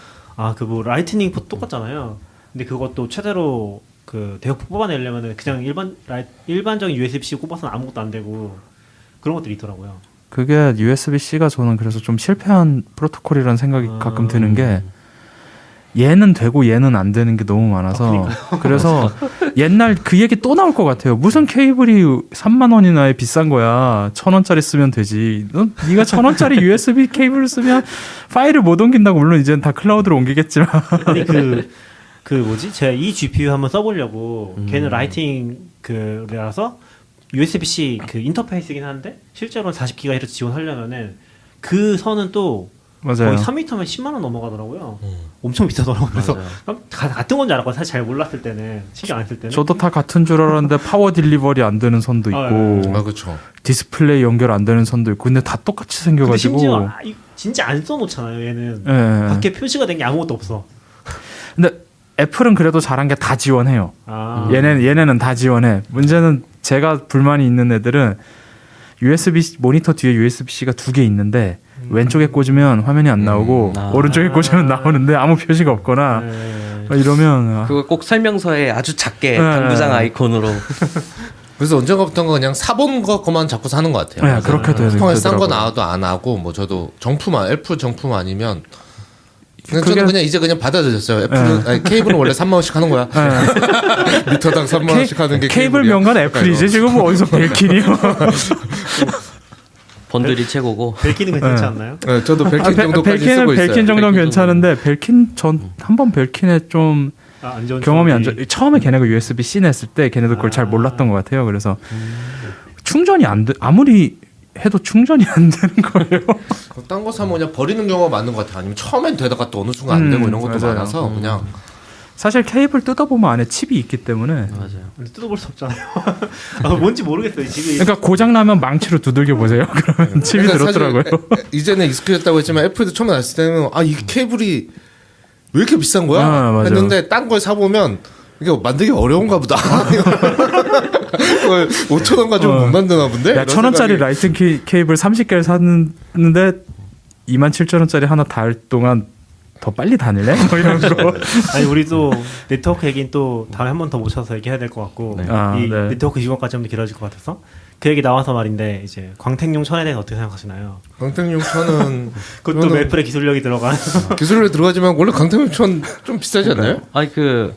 그 뭐 라이트닝 포트 똑같잖아요. 근데 그것도 최대로 그 대역폭 뽑아내려면은 그냥 일반적인 USB-C 꼽아서는 아무것도 안 되고 그런 것들이 있더라고요. 그게 USB-C가 저는 그래서 좀 실패한 프로토콜이라는 생각이 가끔 드는 게 얘는 되고 얘는 안 되는 게 너무 많아서 그래서 옛날 그 얘기 또 나올 것 같아요. 무슨 케이블이 3만 원이나 비싼 거야. 1,000원짜리 쓰면 되지. 네가 1,000원짜리 USB 케이블을 쓰면 파일을 못 옮긴다고. 물론 이제는 다 클라우드로 옮기겠지만. 아니 그 뭐지? 제가 이 GPU 한번 써보려고 걔는 라이팅 그래서 USB-C 그 인터페이스긴 한데 실제로는 40GHz 지원하려면은 그 선은 또 맞아요. 거의 3m면 10만 원 넘어가더라고요. 엄청 비싸더라고요. 그래서 같은 건지 알았고 사실 잘 몰랐을 때는 신경 안 쓸 때는. 저도 다 같은 줄 알았는데 파워 딜리버리 안 되는 선도 있고 그렇죠. 디스플레이 연결 안 되는 선도 있고 근데 다 똑같이 근데 생겨가지고 심지어 진짜 안 써놓잖아요. 얘는 예. 밖에 표시가 된 게 아무것도 없어. 근데 애플은 그래도 잘한 게 다 지원해요. 얘네는 다 지원해. 문제는 제가 불만이 있는 애들은 모니터 뒤에 USB-C가 2개 있는데 왼쪽에 꽂으면 화면이 안 나오고 오른쪽에 꽂으면 나오는데 아무 표시가 없거나 이러면 그거 꼭 설명서에 아주 작게 당구장 아이콘으로. 그래서 언젠가부터는 그냥 사본 거만 자꾸 사는 것 같아요. 네, 그렇게 돼요. 쿠팡에 싼 거 나와도 안 하고 뭐 저도 애플 정품 아니면 저는 그냥 이제 그냥 받아들였어요. 애플은 아니, 케이블은 원래 3만 원씩 하는 거야. 미터당 3만 원씩 하는 게 케이블 명간 애플이지. 지금 뭐 어디서 벨킨이요? 번들이 최고고. 벨킨은 괜찮지 않나요? 네, 저도 벨킨 정도까지 쓰고 있어요. 벨킨 정도는 괜찮은데 벨킨 전 한 번 벨킨에 좀 안 좋은 경험이 안 좋. 처음에 걔네가 USB-C 냈을 때 걔네도 그걸 잘 몰랐던 것 같아요. 그래서 충전이 안 돼. 아무리 해도 충전이 안 되는 거예요. 딴 거 사면 그냥 버리는 경우가 많은 것 같아요. 아니면 처음엔 되다가 또 어느 순간 안 되고 이런 것도 맞아요. 많아서 그냥 사실 케이블 뜯어보면 안에 칩이 있기 때문에 맞아요. 근데 뜯어볼 수 없잖아요. 뭔지 모르겠어요. 지금 그러니까 고장 나면 망치로 두들겨 보세요. 그러면 칩이 그러니까 들었더라고요. 사실 이제는 익숙해졌다고 했지만 애플도 처음에 나왔을 때는 이 케이블이 왜 이렇게 비싼 거야? 맞아요. 했는데 딴 걸 사보면 이게 만들기 어려운가 보다. 그걸 5천 원 가지고 못 만드나 본데? 야, 1,000원짜리 라이튼 케이블 30개를 샀는데 27,000원짜리 하나 달 동안 더 빨리 다닐래? 뭐 이런 거. 아니 우리도 네트워크 얘기는 또 다음에 한 번 더 모셔서 얘기해야 될 것 같고 이 네. 네트워크 지원까지 좀 더 길어질 것 같아서 그 얘기 나와서 말인데 이제 광택용 천에 대해서 어떻게 생각하시나요? 강택용 천은 그것도 애플의 기술력이 들어간 기술로 들어가지만 원래 강택용 천 좀 비싸지 않나요? 아니 그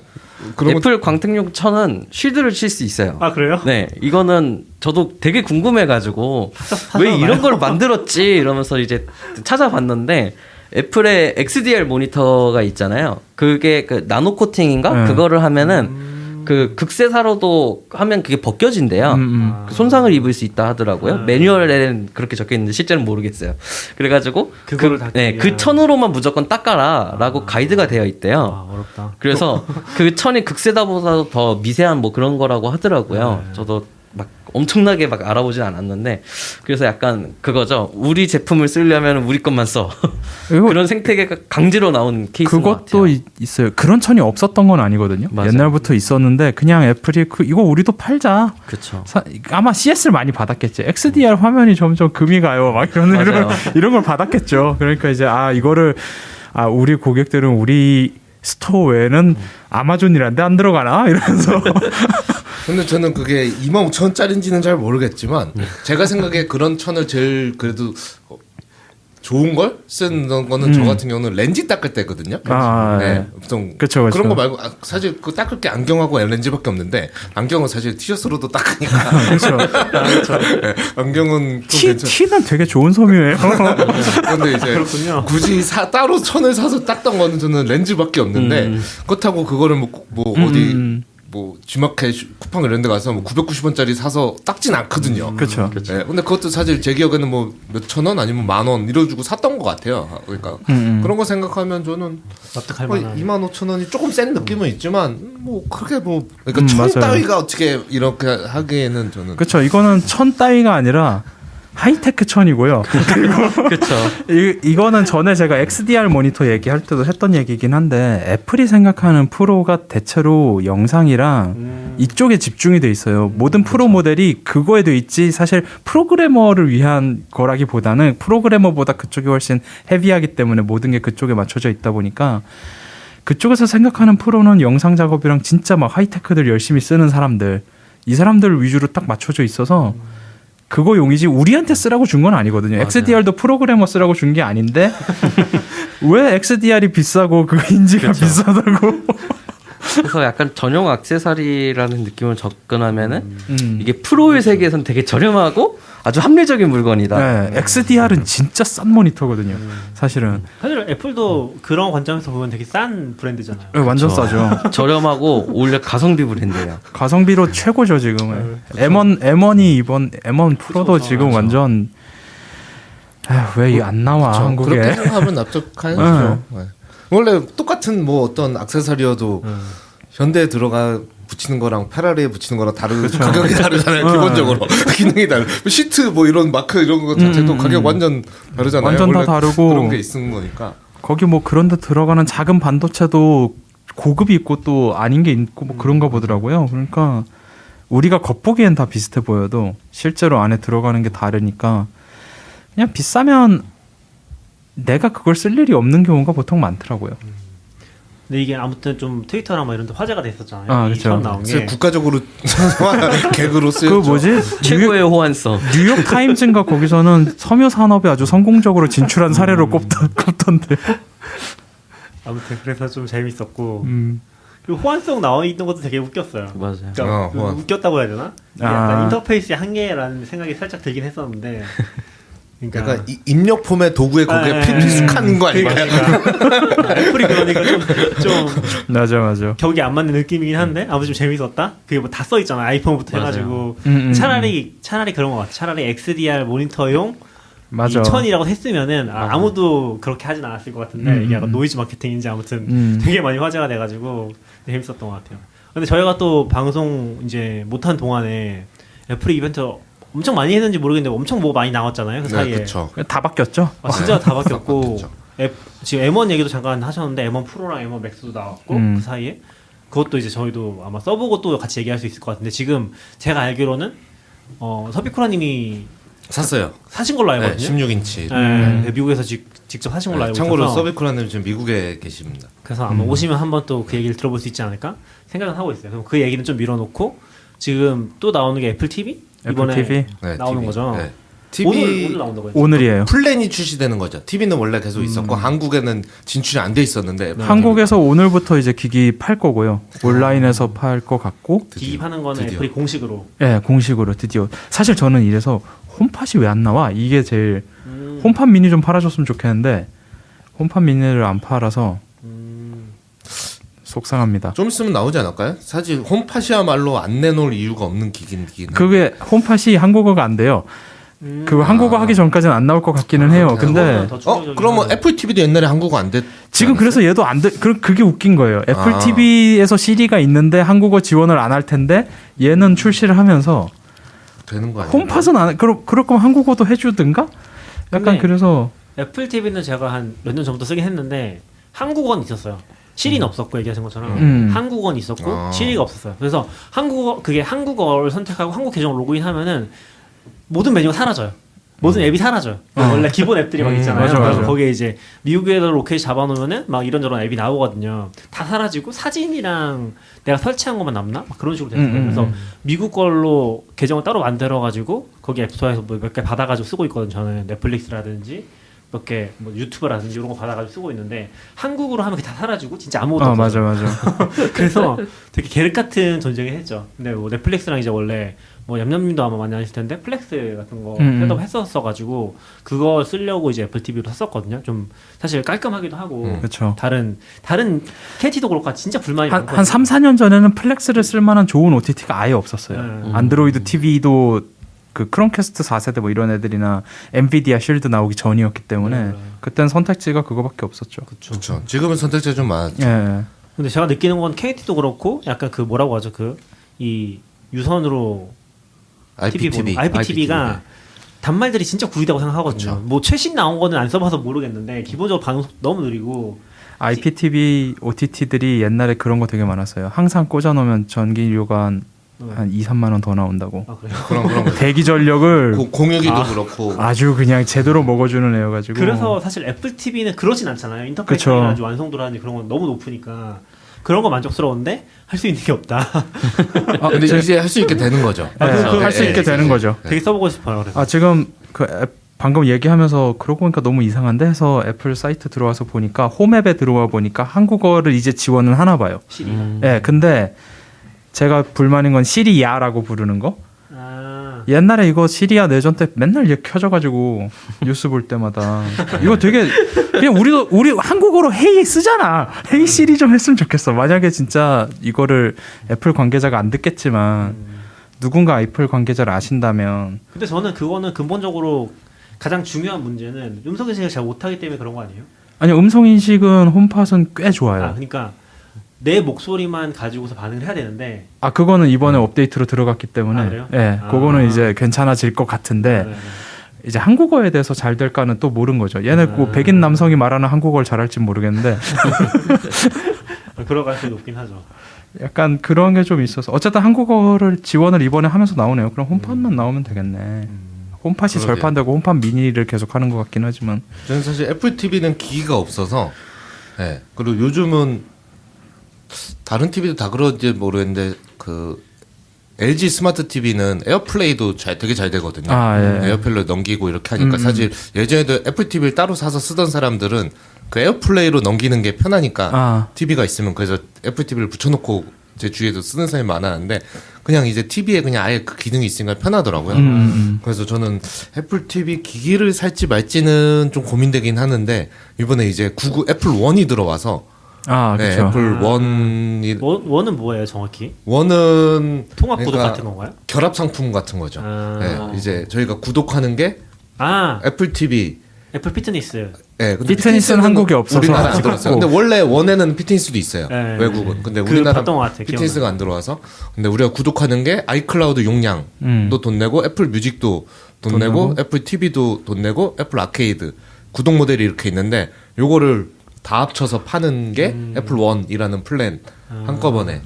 애플 광택용 천은 쉴드를 칠 수 있어요. 아 그래요? 네, 이거는 저도 되게 궁금해가지고 왜 이런 걸 만들었지 이러면서 이제 찾아봤는데 애플의 XDR 모니터가 있잖아요. 그게 그 나노 코팅인가 그거를 하면은 그 극세사로도 하면 그게 벗겨진대요. 그 손상을 입을 수 있다 하더라고요. 매뉴얼에는 그렇게 적혀 있는데 실제는 모르겠어요. 그래가지고 그거를 그 천으로만 무조건 닦아라라고 가이드가 되어 있대요. 어렵다. 그래서 그 천이 극세다보다 더 미세한 뭐 그런 거라고 하더라고요. 저도 막 엄청나게 막 알아보진 않았는데 그래서 약간 그거죠. 우리 제품을 쓰려면 우리 것만 써. 그런 생태계가 강제로 나온 케이스인 것 같아요. 그것도 있어요. 그런 천이 없었던 건 아니거든요. 맞아요. 옛날부터 있었는데 그냥 애플이 이거 우리도 팔자. 그렇죠. 아마 CS를 많이 받았겠지. XDR 화면이 점점 금이 가요. 막 이런 걸 받았겠죠. 그러니까 이제 이거를 우리 고객들은 우리 스토어 외에는 아마존이란데 안 들어가나 이러면서. 근데 저는 그게 25,000원짜리인지는 잘 모르겠지만 제가 생각에 그런 천을 제일 그래도 좋은 걸 쓰는 거는 저 같은 경우는 렌즈 닦을 때거든요. 네. 보통 그쵸. 그런 거 말고 사실 그 닦을 게 안경하고 렌즈밖에 없는데 안경은 사실 티셔츠로도 닦으니까. 그렇죠. 네. 안경은 좀 티는 되게 좋은 섬유예요. 근데 이제 그렇군요. 굳이 따로 천을 사서 닦던 거는 저는 렌즈밖에 없는데 그렇다고 그거를 뭐 어디 뭐 G마켓 쿠팡 이런 데 가서 뭐 990원짜리 사서 닦진 않거든요. 그렇죠. 네, 근데 그것도 사실 제 기억에는 뭐 몇천 원 아니면 만 원 이래주고 샀던 것 같아요. 그러니까 그런 거 생각하면 저는 납득할 만한 25,000원이 조금 센 느낌은 있지만 뭐 그렇게 뭐 그러니까 천 맞아요. 따위가 어떻게 이렇게 하기에는 저는 그렇죠. 이거는 천 따위가 아니라 하이테크 천이고요. 그렇죠. 이거는 전에 제가 XDR 모니터 얘기할 때도 했던 얘기긴 한데 애플이 생각하는 프로가 대체로 영상이랑 이쪽에 집중이 돼 있어요. 모든 프로 모델이 그거에 돼 있지 사실 프로그래머를 위한 거라기보다는 프로그래머보다 그쪽이 훨씬 헤비하기 때문에 모든 게 그쪽에 맞춰져 있다 보니까 그쪽에서 생각하는 프로는 영상 작업이랑 진짜 막 하이테크들 열심히 쓰는 사람들 이 사람들 위주로 딱 맞춰져 있어서 그거 용이지 우리한테 쓰라고 준 건 아니거든요. 맞아요. XDR도 프로그래머 쓰라고 준 게 아닌데 왜 XDR이 비싸고 그 인지가 비싸다고? 그래서 약간 전용 액세서리라는 느낌을 접근하면은 이게 프로의 세계에서는 되게 저렴하고 아주 합리적인 물건이다. 네, XDR은 진짜 싼 모니터거든요. 사실은 사실 애플도 그런 관점에서 보면 되게 싼 브랜드잖아요. 네, 완전 싸죠. 저렴하고 오히려 가성비 브랜드예요. 가성비로 최고죠 지금은. M1이 이번 M1 프로도 그쵸, 지금 맞아. 완전 왜 이게 안 나와 그렇죠. 한국에? 그렇게 생각하면 납득하죠. 네. 원래 똑같은 뭐 어떤 액세서리여도 현대에 들어가 붙이는 거랑 페라리에 붙이는 거랑 가격이 다르잖아요. 기본적으로 기능이 다르. 시트 뭐 이런 마크 이런 거 자체도 가격 완전 다르잖아요. 완전 다 원래 다르고 그런 게 있는 거니까. 거기 뭐 그런 데 들어가는 작은 반도체도 고급이 있고 또 아닌 게 있고 뭐 그런가 보더라고요. 그러니까 우리가 겉보기엔 다 비슷해 보여도 실제로 안에 들어가는 게 다르니까 그냥 비싸면 내가 그걸 쓸 일이 없는 경우가 보통 많더라고요. 근데 이게 아무튼 좀 트위터랑 막 이런 데 화제가 됐었잖아요. 아, 이 그쵸. 처음 나온 게. 국가적으로 개그로 그 쓰였죠. 뭐지? 최고의 호환성. 뉴욕 타임즈인가 거기서는 섬유 산업에 아주 성공적으로 진출한 사례로 꼽던데. 아무튼 그래서 좀 재밌었고 음. 그리고 호환성 나와 있는 것도 되게 웃겼어요. 맞아요. 그러니까 호환. 웃겼다고 해야 되나? 이게 아. 약간 인터페이스의 한계라는 생각이 살짝 들긴 했었는데. 그러니까 약간 입력 폼의 도구에 거기에 필수한 거 아닌가요? 그러니까 애플이 그러니까 좀 맞아. 격이 안 맞는 느낌이긴 한데 아무튼 좀 재밌었다. 그게 뭐 다 써 있잖아. 아이폰부터 맞아요. 해가지고 음. 차라리 그런 것 같아. 차라리 XDR 모니터용 맞아. 2000이라고 했으면은 아무도 그렇게 하진 않았을 것 같은데 이게 약간 노이즈 마케팅인지 아무튼 되게 많이 화제가 돼가지고 재밌었던 것 같아요. 근데 저희가 또 방송 이제 못한 동안에 애플이 이벤트 엄청 많이 했는지 모르겠는데 엄청 뭐 많이 나왔잖아요. 그 사이에. 그렇죠. 다 바뀌었죠. 진짜 다 바뀌었고 바뀌었죠. 지금 M1 얘기도 잠깐 하셨는데 M1 프로랑 M1 맥스도 나왔고 그 사이에 그것도 이제 저희도 아마 써보고 또 같이 얘기할 수 있을 것 같은데 지금 제가 알기로는 서비쿠라님이 샀어요. 사신 걸로 알고 네, 있거든요. 16인치. 네, 미국에서 직접 사신 걸로 알고 참고로 있어서 서비쿠라님 지금 미국에 계십니다. 그래서 아마 오시면 한번 또 그 얘기를 들어볼 수 있지 않을까 생각은 하고 있어요. 그럼 그 얘기는 좀 밀어놓고 지금 또 나오는 게 애플 TV 이번에 애플 TV? 네, 나오는 TV. 거죠. 네. 오늘 나온다고 했죠. 오늘이에요. 플랜이 출시되는 거죠. TV는 원래 계속 있었고 한국에는 진출이 안 돼 있었는데 한국에서 오늘부터 이제 기기 팔 거고요. 온라인에서 팔 것 같고. 기기 파는 거는 드디어. 애플이 공식으로. 네, 공식으로 드디어. 사실 저는 이래서 홈팟이 왜 안 나와? 이게 제일 홈팟 미니 좀 팔아줬으면 좋겠는데 홈팟 미니를 안 팔아서 속상합니다. 좀 있으면 나오지 않을까요? 사실 홈팟이야말로 안 내놓을 이유가 없는 기기는. 그게 홈팟이 한국어가 안 돼요. 그 한국어 하기 전까지는 안 나올 것 같기는 해요. 근데 그거는 더 충격적이긴 그러면 하네. 애플 TV도 옛날에 한국어 안 됐. 지금 그래서 얘도 안 돼. 그게 웃긴 거예요. 애플 TV에서 Siri가 있는데 한국어 지원을 안 할 텐데 얘는 출시를 하면서 되는 거 아니에요? 홈팟은 안 그럴 거면 한국어도 해주든가? 약간 근데 그래서 애플 TV는 제가 한 몇 년 전부터 쓰긴 했는데 한국어는 있었어요. 시리는 없었고 얘기하신 것처럼 한국어는 있었고 시리가 없었어요. 그래서 그게 한국어를 선택하고 한국 계정 로그인하면은 모든 메뉴가 사라져요. 모든 앱이 사라져요. 원래 기본 앱들이 막 있잖아요. 맞아. 거기에 이제 미국에서 로켓 잡아놓으면은 막 이런저런 앱이 나오거든요. 다 사라지고 사진이랑 내가 설치한 것만 남나? 막 그런 식으로 되는 거예요. 그래서 미국 걸로 계정을 따로 만들어가지고 거기 앱스토어에서 뭐 몇 개 받아가지고 쓰고 있거든요. 저는 넷플릭스라든지 몇 개 뭐 유튜브라든지 이런 거 받아가지고 쓰고 있는데 한국으로 하면 그게 다 사라지고 진짜 아무것도 없어요. 맞아. 그래서 되게 계륵 같은 존재긴 했죠. 근데 뭐 넷플릭스랑 이제 원래 뭐 얌얌님도 아마 많이 아실 텐데 플렉스 같은 거 셋업 했었어가지고 그거 쓰려고 이제 애플 TV로 샀었거든요. 좀 사실 깔끔하기도 하고 그렇죠. 다른 KT도 그렇고 진짜 불만이 한 많거든요. 3, 4년 전에는 플렉스를 쓸 만한 좋은 OTT가 아예 없었어요. 안드로이드 TV도 그 크롬캐스트 4세대 뭐 이런 애들이나 엔비디아 쉴드 나오기 전이었기 때문에 그때는 선택지가 그거밖에 없었죠. 그렇죠. 지금은 선택지가 좀 많았죠. 예. 근데 제가 느끼는 건 KT도 그렇고 약간 그 뭐라고 하죠? 그 이 유선으로 TV 보는 IPTV가 단말들이 진짜 구리다고 생각하거든요. 뭐 최신 나온 거는 안 써봐서 모르겠는데 기본적으로 반응 속도 너무 느리고 IPTV OTT들이 옛날에 그런 거 되게 많았어요. 항상 꽂아놓으면 전기료가 한 2, 3만 원 더 나온다고. 아 그래요? 그런 대기 전력을 공유기도 그렇고 아주 그냥 제대로 먹어주는 애여가지고. 그래서 사실 애플 TV는 그러진 않잖아요. 인터페이스가 아주 완성도라든지 그런 건 너무 높으니까 그런 거 만족스러운데 할 수 있는 게 없다. 근데 이제 할 수 있게 되는 거죠. 할 수 있게 되는 거죠. 되게 써보고 싶어요. 그래서. 지금 방금 얘기하면서 그러고 보니까 너무 이상한데 해서 애플 사이트 들어와서 보니까 홈앱에 들어와 보니까 한국어를 이제 지원을 하나 봐요. 시리. 네, 근데 제가 불만인 건 시리야라고 부르는 거. 옛날에 이거 시리아 내전 때 맨날 얘 켜져가지고 뉴스 볼 때마다 이거 되게 그냥 우리 한국어로 헤이 쓰잖아. 헤이 시리 좀 했으면 좋겠어. 만약에 진짜 이거를 애플 관계자가 안 듣겠지만 누군가 애플 관계자를 아신다면. 근데 저는 그거는 근본적으로 가장 중요한 문제는 음성 인식을 잘 못하기 때문에 그런 거 아니에요? 아니요, 음성 인식은 홈팟은 꽤 좋아요. 그러니까 내 목소리만 가지고서 반응을 해야 되는데. 그거는 이번에 업데이트로 들어갔기 때문에. 그래요? 네, 그거는 이제 괜찮아질 것 같은데. 이제 한국어에 대해서 잘 될까는 또 모르는 거죠. 얘네 뭐 백인 남성이 말하는 한국어를 잘할지 모르겠는데. 그럴 가능성이 높긴 하죠. 약간 그런 게 좀 있어서 어쨌든 한국어를 지원을 이번에 하면서 나오네요. 그럼 홈팟만 나오면 되겠네. 홈팟이 그러게요. 절판되고 홈팟 미니를 계속 하는 것 같긴 하지만 저는 사실 애플 TV는 기기가 없어서, 예. 그리고 요즘은 다른 TV도 다 그런지 모르겠는데 그 LG 스마트 TV는 에어플레이도 되게 잘 되거든요. 에어플레이로 넘기고 이렇게 하니까 사실 예전에도 애플 TV를 따로 사서 쓰던 사람들은 그 에어플레이로 넘기는 게 편하니까 TV가 있으면 그래서 애플 TV를 붙여놓고 제 주위에도 쓰는 사람이 많았는데 그냥 이제 TV에 그냥 아예 그 기능이 있으니까 편하더라고요. 그래서 저는 애플 TV 기기를 살지 말지는 좀 고민되긴 하는데 이번에 이제 애플 원이 들어와서 네, 그렇죠. 애플 원이 원은 뭐예요 정확히? 원은 통합 구독 그러니까 같은 건가요? 결합 상품 같은 거죠. 네, 이제 저희가 구독하는 게 애플 TV, 애플 피트니스. 네, 근데 피트니스는 한국에 없어서 우리나라 안 아직 들어왔어요. 없고. 근데 원래 원에는 피트니스도 있어요. 네, 외국은. 근데 그 우리나라 봤던 것 같아요. 피트니스가 안 들어와서. 근데 우리가 구독하는 게 아이클라우드 용량도 돈 내고 애플 뮤직도 돈 내고 애플 TV도 돈 내고 애플 아케이드 구독 모델이 이렇게 있는데 요거를 다 합쳐서 파는 게 애플 원이라는 플랜 한꺼번에.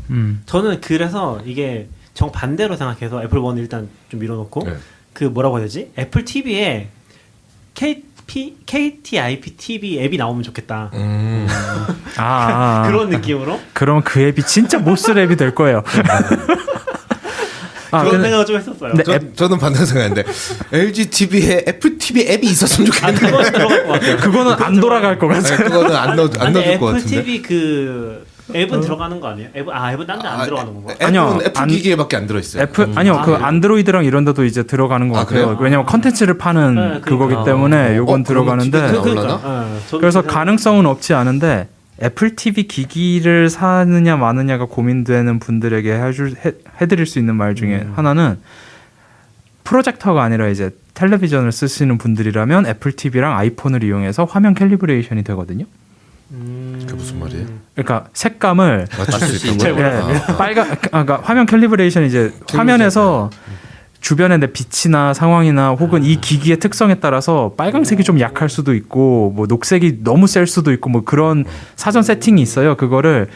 저는 그래서 이게 정 반대로 생각해서 애플 원 일단 좀 밀어놓고 네. 그 뭐라고 해야 되지? 애플 TV에 KTIP-TV 앱이 나오면 좋겠다. 그런 느낌으로? 그러면 그 앱이 진짜 못쓸 앱이 될 거예요. 그런 생각을 좀 했었어요. 저는 반대로 생각했는데 LG TV에 애플 TV 앱이 있었으면 좋겠는데. 그건 들어갈 것 같아요. 그거는 안 돌아갈 것 같아요. 그거는 안 넣어줄 것 애플 같은데. TV 그 앱은 들어가는 거 아니에요? 앱은 딴 데 안 들어가는 건가? 아니요, 애플 기기에밖에 안 들어있어요. 아니요, 그 안드로이드랑 이런 데도 이제 들어가는 것 같아요. 그래요? 왜냐면 컨텐츠를 파는 그거기 때문에 요건 들어가는데. 그래서 가능성은 없지 않은데 애플 TV 기기를 사느냐 마느냐가 고민되는 분들에게 해드릴 수 있는 말 중에 하나는 프로젝터가 아니라 이제 텔레비전을 쓰시는 분들이라면 애플 TV랑 아이폰을 이용해서 화면 캘리브레이션이 되거든요. 그게 무슨 말이에요? 그러니까 색감을 맞출 수 있다고. 그러니까 화면 캘리브레이션 이제 화면에서 주변에 내 빛이나 상황이나 혹은 이 기기의 특성에 따라서 빨강색이 좀 약할 수도 있고 뭐 녹색이 너무 셀 수도 있고 뭐 그런 사전 세팅이 있어요. 그거를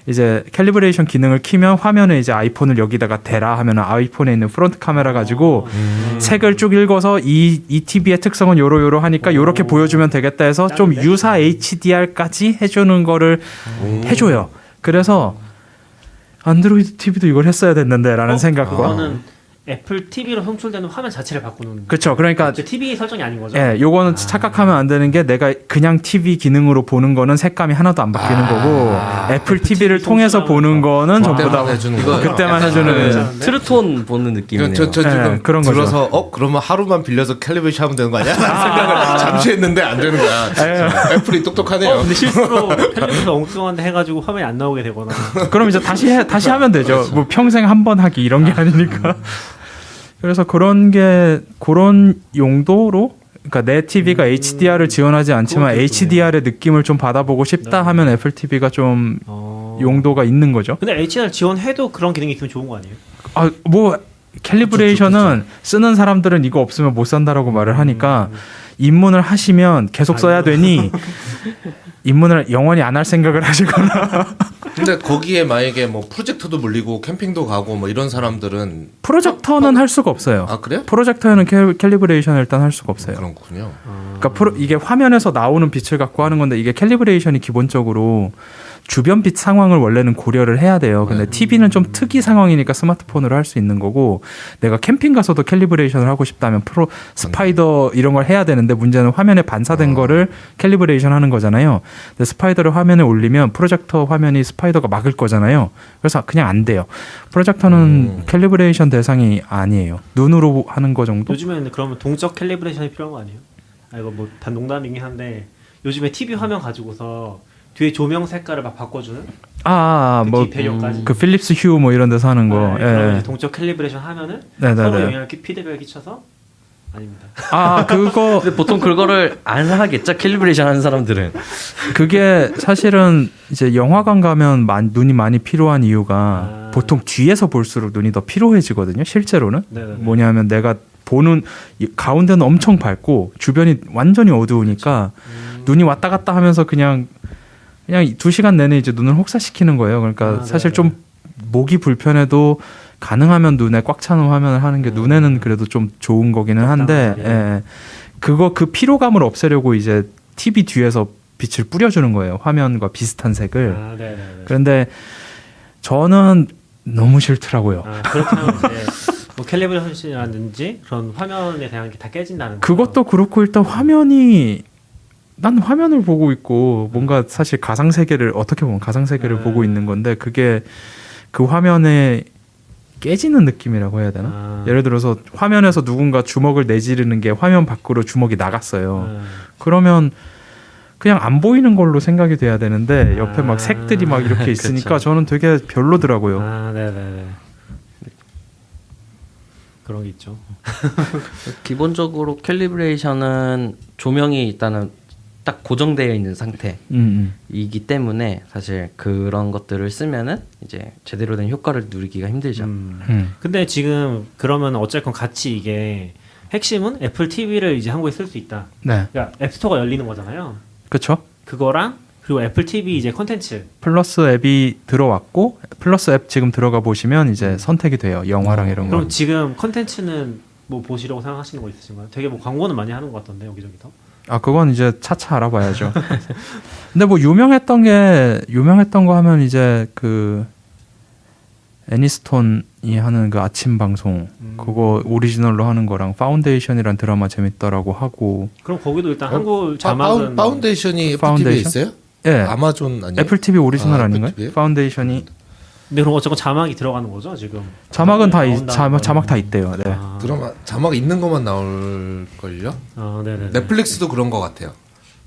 이제 캘리브레이션 기능을 키면 화면에 이제 아이폰을 여기다가 대라 하면 아이폰에 있는 프론트 카메라 가지고 색을 쭉 읽어서 이 TV의 특성은 요러 하니까 요렇게 보여주면 되겠다 해서 좀 유사 HDR까지 해주는 거를 해줘요. 그래서 안드로이드 TV도 이걸 했어야 됐는데라는 생각과 그거는 애플 TV로 송출되는 화면 자체를 바꾸는. 그렇죠. 그러니까 TV 설정이 아닌 거죠. 예, 요거는 착각하면 안 되는 게 내가 그냥 TV 기능으로 보는 거는 색감이 하나도 안 바뀌는 거고 애플 TV를 통해서 보는 거는 전부 다 그때만 해주는 트루톤 보는 느낌이네요. 저 지금 그런 들어서 그러면 하루만 빌려서 캘리브레이션 하면 되는 거 아니야? 생각을 잠시 했는데 안 되는 거야. 애플이 똑똑하네요. 근데 실수로 텔레비전 엉뚱한데 해가지고 화면이 안 나오게 되거나. 그럼 이제 다시 하면 되죠. 뭐 평생 한 번 하기 이런 게 아니니까. 그래서 그런 용도로 그러니까 내 TV가 HDR을 지원하지 않지만 HDR의 느낌을 좀 받아보고 싶다 하면 애플 TV가 좀 용도가 있는 거죠. 근데 HDR 지원해도 그런 기능이 있으면 좋은 거 아니에요? 뭐 캘리브레이션은 쓰는 사람들은 이거 없으면 못 산다라고 말을 하니까 입문을 하시면 계속 써야 되니 입문을 영원히 안 할 생각을 하시거나. 근데 거기에 만약에 뭐 프로젝터도 물리고 캠핑도 가고 뭐 이런 사람들은 프로젝터는 할 수가 없어요. 아 그래요? 프로젝터에는 캘리브레이션을 일단 할 수가 없어요. 그렇군요. 그러니까 이게 화면에서 나오는 빛을 갖고 하는 건데 이게 캘리브레이션이 기본적으로 주변 빛 상황을 원래는 고려를 해야 돼요. 근데 TV는 좀 특이 상황이니까 스마트폰으로 할 수 있는 거고 내가 캠핑 가서도 캘리브레이션을 하고 싶다면 스파이더 이런 걸 해야 되는데 문제는 화면에 반사된 거를 캘리브레이션 하는 거잖아요. 근데 스파이더를 화면에 올리면 프로젝터 화면이 스파이더가 막을 거잖아요. 그래서 그냥 안 돼요. 프로젝터는 캘리브레이션 대상이 아니에요. 눈으로 하는 거 정도? 요즘에는 그러면 동적 캘리브레이션이 필요한 거 아니에요? 이거 뭐 단 농담이긴 한데 요즘에 TV 화면 가지고서 뒤에 조명 색깔을 막 바꿔주는 뭐 배경까지 그 필립스 휴 뭐 이런 데서 하는 거. 그러면 이제 동적 캘리브레이션 하면은 서로 영향을 피드백을 끼쳐서 아닙니다. 그거 근데 보통 그거를 안 하겠죠. 캘리브레이션 하는 사람들은. 그게 사실은 이제 영화관 가면 눈이 많이 필요한 이유가 보통 뒤에서 볼수록 눈이 더 피로해지거든요. 실제로는. 뭐냐면 내가 보는 가운데는 엄청 밝고 주변이 완전히 어두우니까 눈이 왔다 갔다 하면서 그냥 그냥 2시간 내내 이제 눈을 혹사시키는 거예요. 그러니까 사실 좀 목이 불편해도 가능하면 눈에 꽉 차는 화면을 하는 게 눈에는 그래도 좀 좋은 거기는 한데 예. 그 피로감을 없애려고 이제 TV 뒤에서 빛을 뿌려주는 거예요. 화면과 비슷한 색을. 그런데 저는 너무 싫더라고요. 그렇다면 이제 뭐 캘리브레이션이라든지 그런 화면에 대한 게 다 깨진다는 그것도 그렇고 일단 화면이 난 화면을 보고 있고 뭔가 사실 가상세계를 어떻게 보면 가상세계를 보고 있는 건데 그게 그 화면에 깨지는 느낌이라고 해야 되나? 예를 들어서 화면에서 누군가 주먹을 내지르는 게 화면 밖으로 주먹이 나갔어요. 그러면 그냥 안 보이는 걸로 생각이 돼야 되는데 옆에 막 색들이 막 이렇게 있으니까 그렇죠. 저는 되게 별로더라고요. 네네네. 그런 게 있죠. 기본적으로 캘리브레이션은 조명이 일단은 딱 고정되어 있는 상태이기 때문에 사실 그런 것들을 쓰면은 이제 제대로 된 효과를 누리기가 힘들죠. 근데 지금 그러면 어쨌건 같이 이게 핵심은 애플 TV를 이제 한국에 쓸 수 있다. 네. 그러니까 앱스토어가 열리는 거잖아요. 그렇죠. 그거랑 그리고 애플 TV 이제 콘텐츠 플러스 앱이 들어왔고 플러스 앱 지금 들어가 보시면 이제 선택이 돼요. 영화랑 이런 거. 그럼 지금 콘텐츠는 뭐 보시려고 생각하시는 거 있으신가요? 되게 뭐 광고는 많이 하는 것 같던데 여기저기서. 아 그건 이제 차차 알아봐야죠. 근데 뭐 유명했던 거 하면 이제 그 애니스톤이 하는 그 아침 방송 그거 오리지널로 하는 거랑 파운데이션이란 드라마 재밌더라고 하고. 그럼 거기도 일단 한국 자막은 파운데이션이 애플 TV에 파운데이션? 있어요? 예. 아마존 아니에요? 애플 TV 오리지널 아닌가요? 애플 TV? 파운데이션이 근데 그럼 어쨌건 자막이 들어가는 거죠 지금? 자막은 다 나온다는 자막 다 있대요. 네. 드라마 자막 있는 것만 나올 걸요? 네네. 넷플릭스도 그런 것 같아요.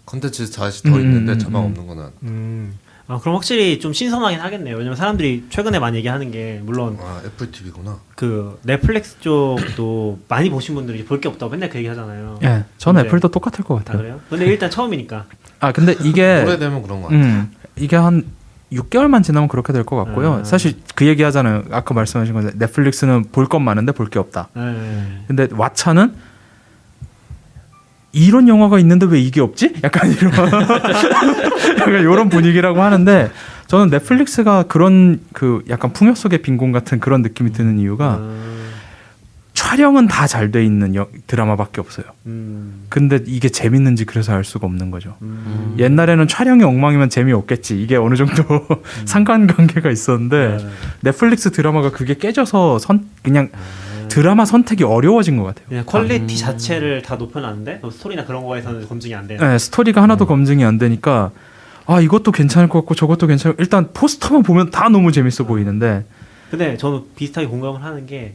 컨텐츠 다시 더 있는데 자막 없는 거는. 그럼 확실히 좀 신선하긴 하겠네요. 왜냐면 사람들이 최근에 많이 얘기하는 게 물론 애플 TV구나. 그 넷플릭스 쪽도 많이 보신 분들이 볼 게 없다고 맨날 그 얘기 하잖아요. 예, 전 근데- 애플도 똑같을 것 같아요. 그래요? 근데 일단 처음이니까. 근데 이게 오래되면 그런 것 같아요. 이게 한 6개월만 지나면 그렇게 될 것 같고요. 사실 그 얘기 하잖아요. 아까 말씀하신 건데 넷플릭스는 볼 것 많은데 볼 게 없다. 근데 왓챠는 이런 영화가 있는데 왜 이게 없지? 약간 이런 약간 이런 분위기라고 하는데 저는 넷플릭스가 그런 그 약간 풍요 속의 빈곤 같은 그런 느낌이 드는 이유가 촬영은 다 잘 돼 있는 드라마밖에 없어요. 근데 이게 재밌는지 그래서 알 수가 없는 거죠. 옛날에는 촬영이 엉망이면 재미없겠지. 이게 어느 정도 상관관계가 있었는데 넷플릭스 드라마가 그게 깨져서 그냥 드라마 선택이 어려워진 것 같아요. 그냥 퀄리티 자체를 다 높여놨는데 또 스토리나 그런 거에서는 검증이 안 되는. 네, 스토리가 하나도 검증이 안 되니까 이것도 괜찮을 것 같고 저것도 괜찮을 일단 포스터만 보면 다 너무 재밌어 보이는데 근데 저는 비슷하게 공감을 하는 게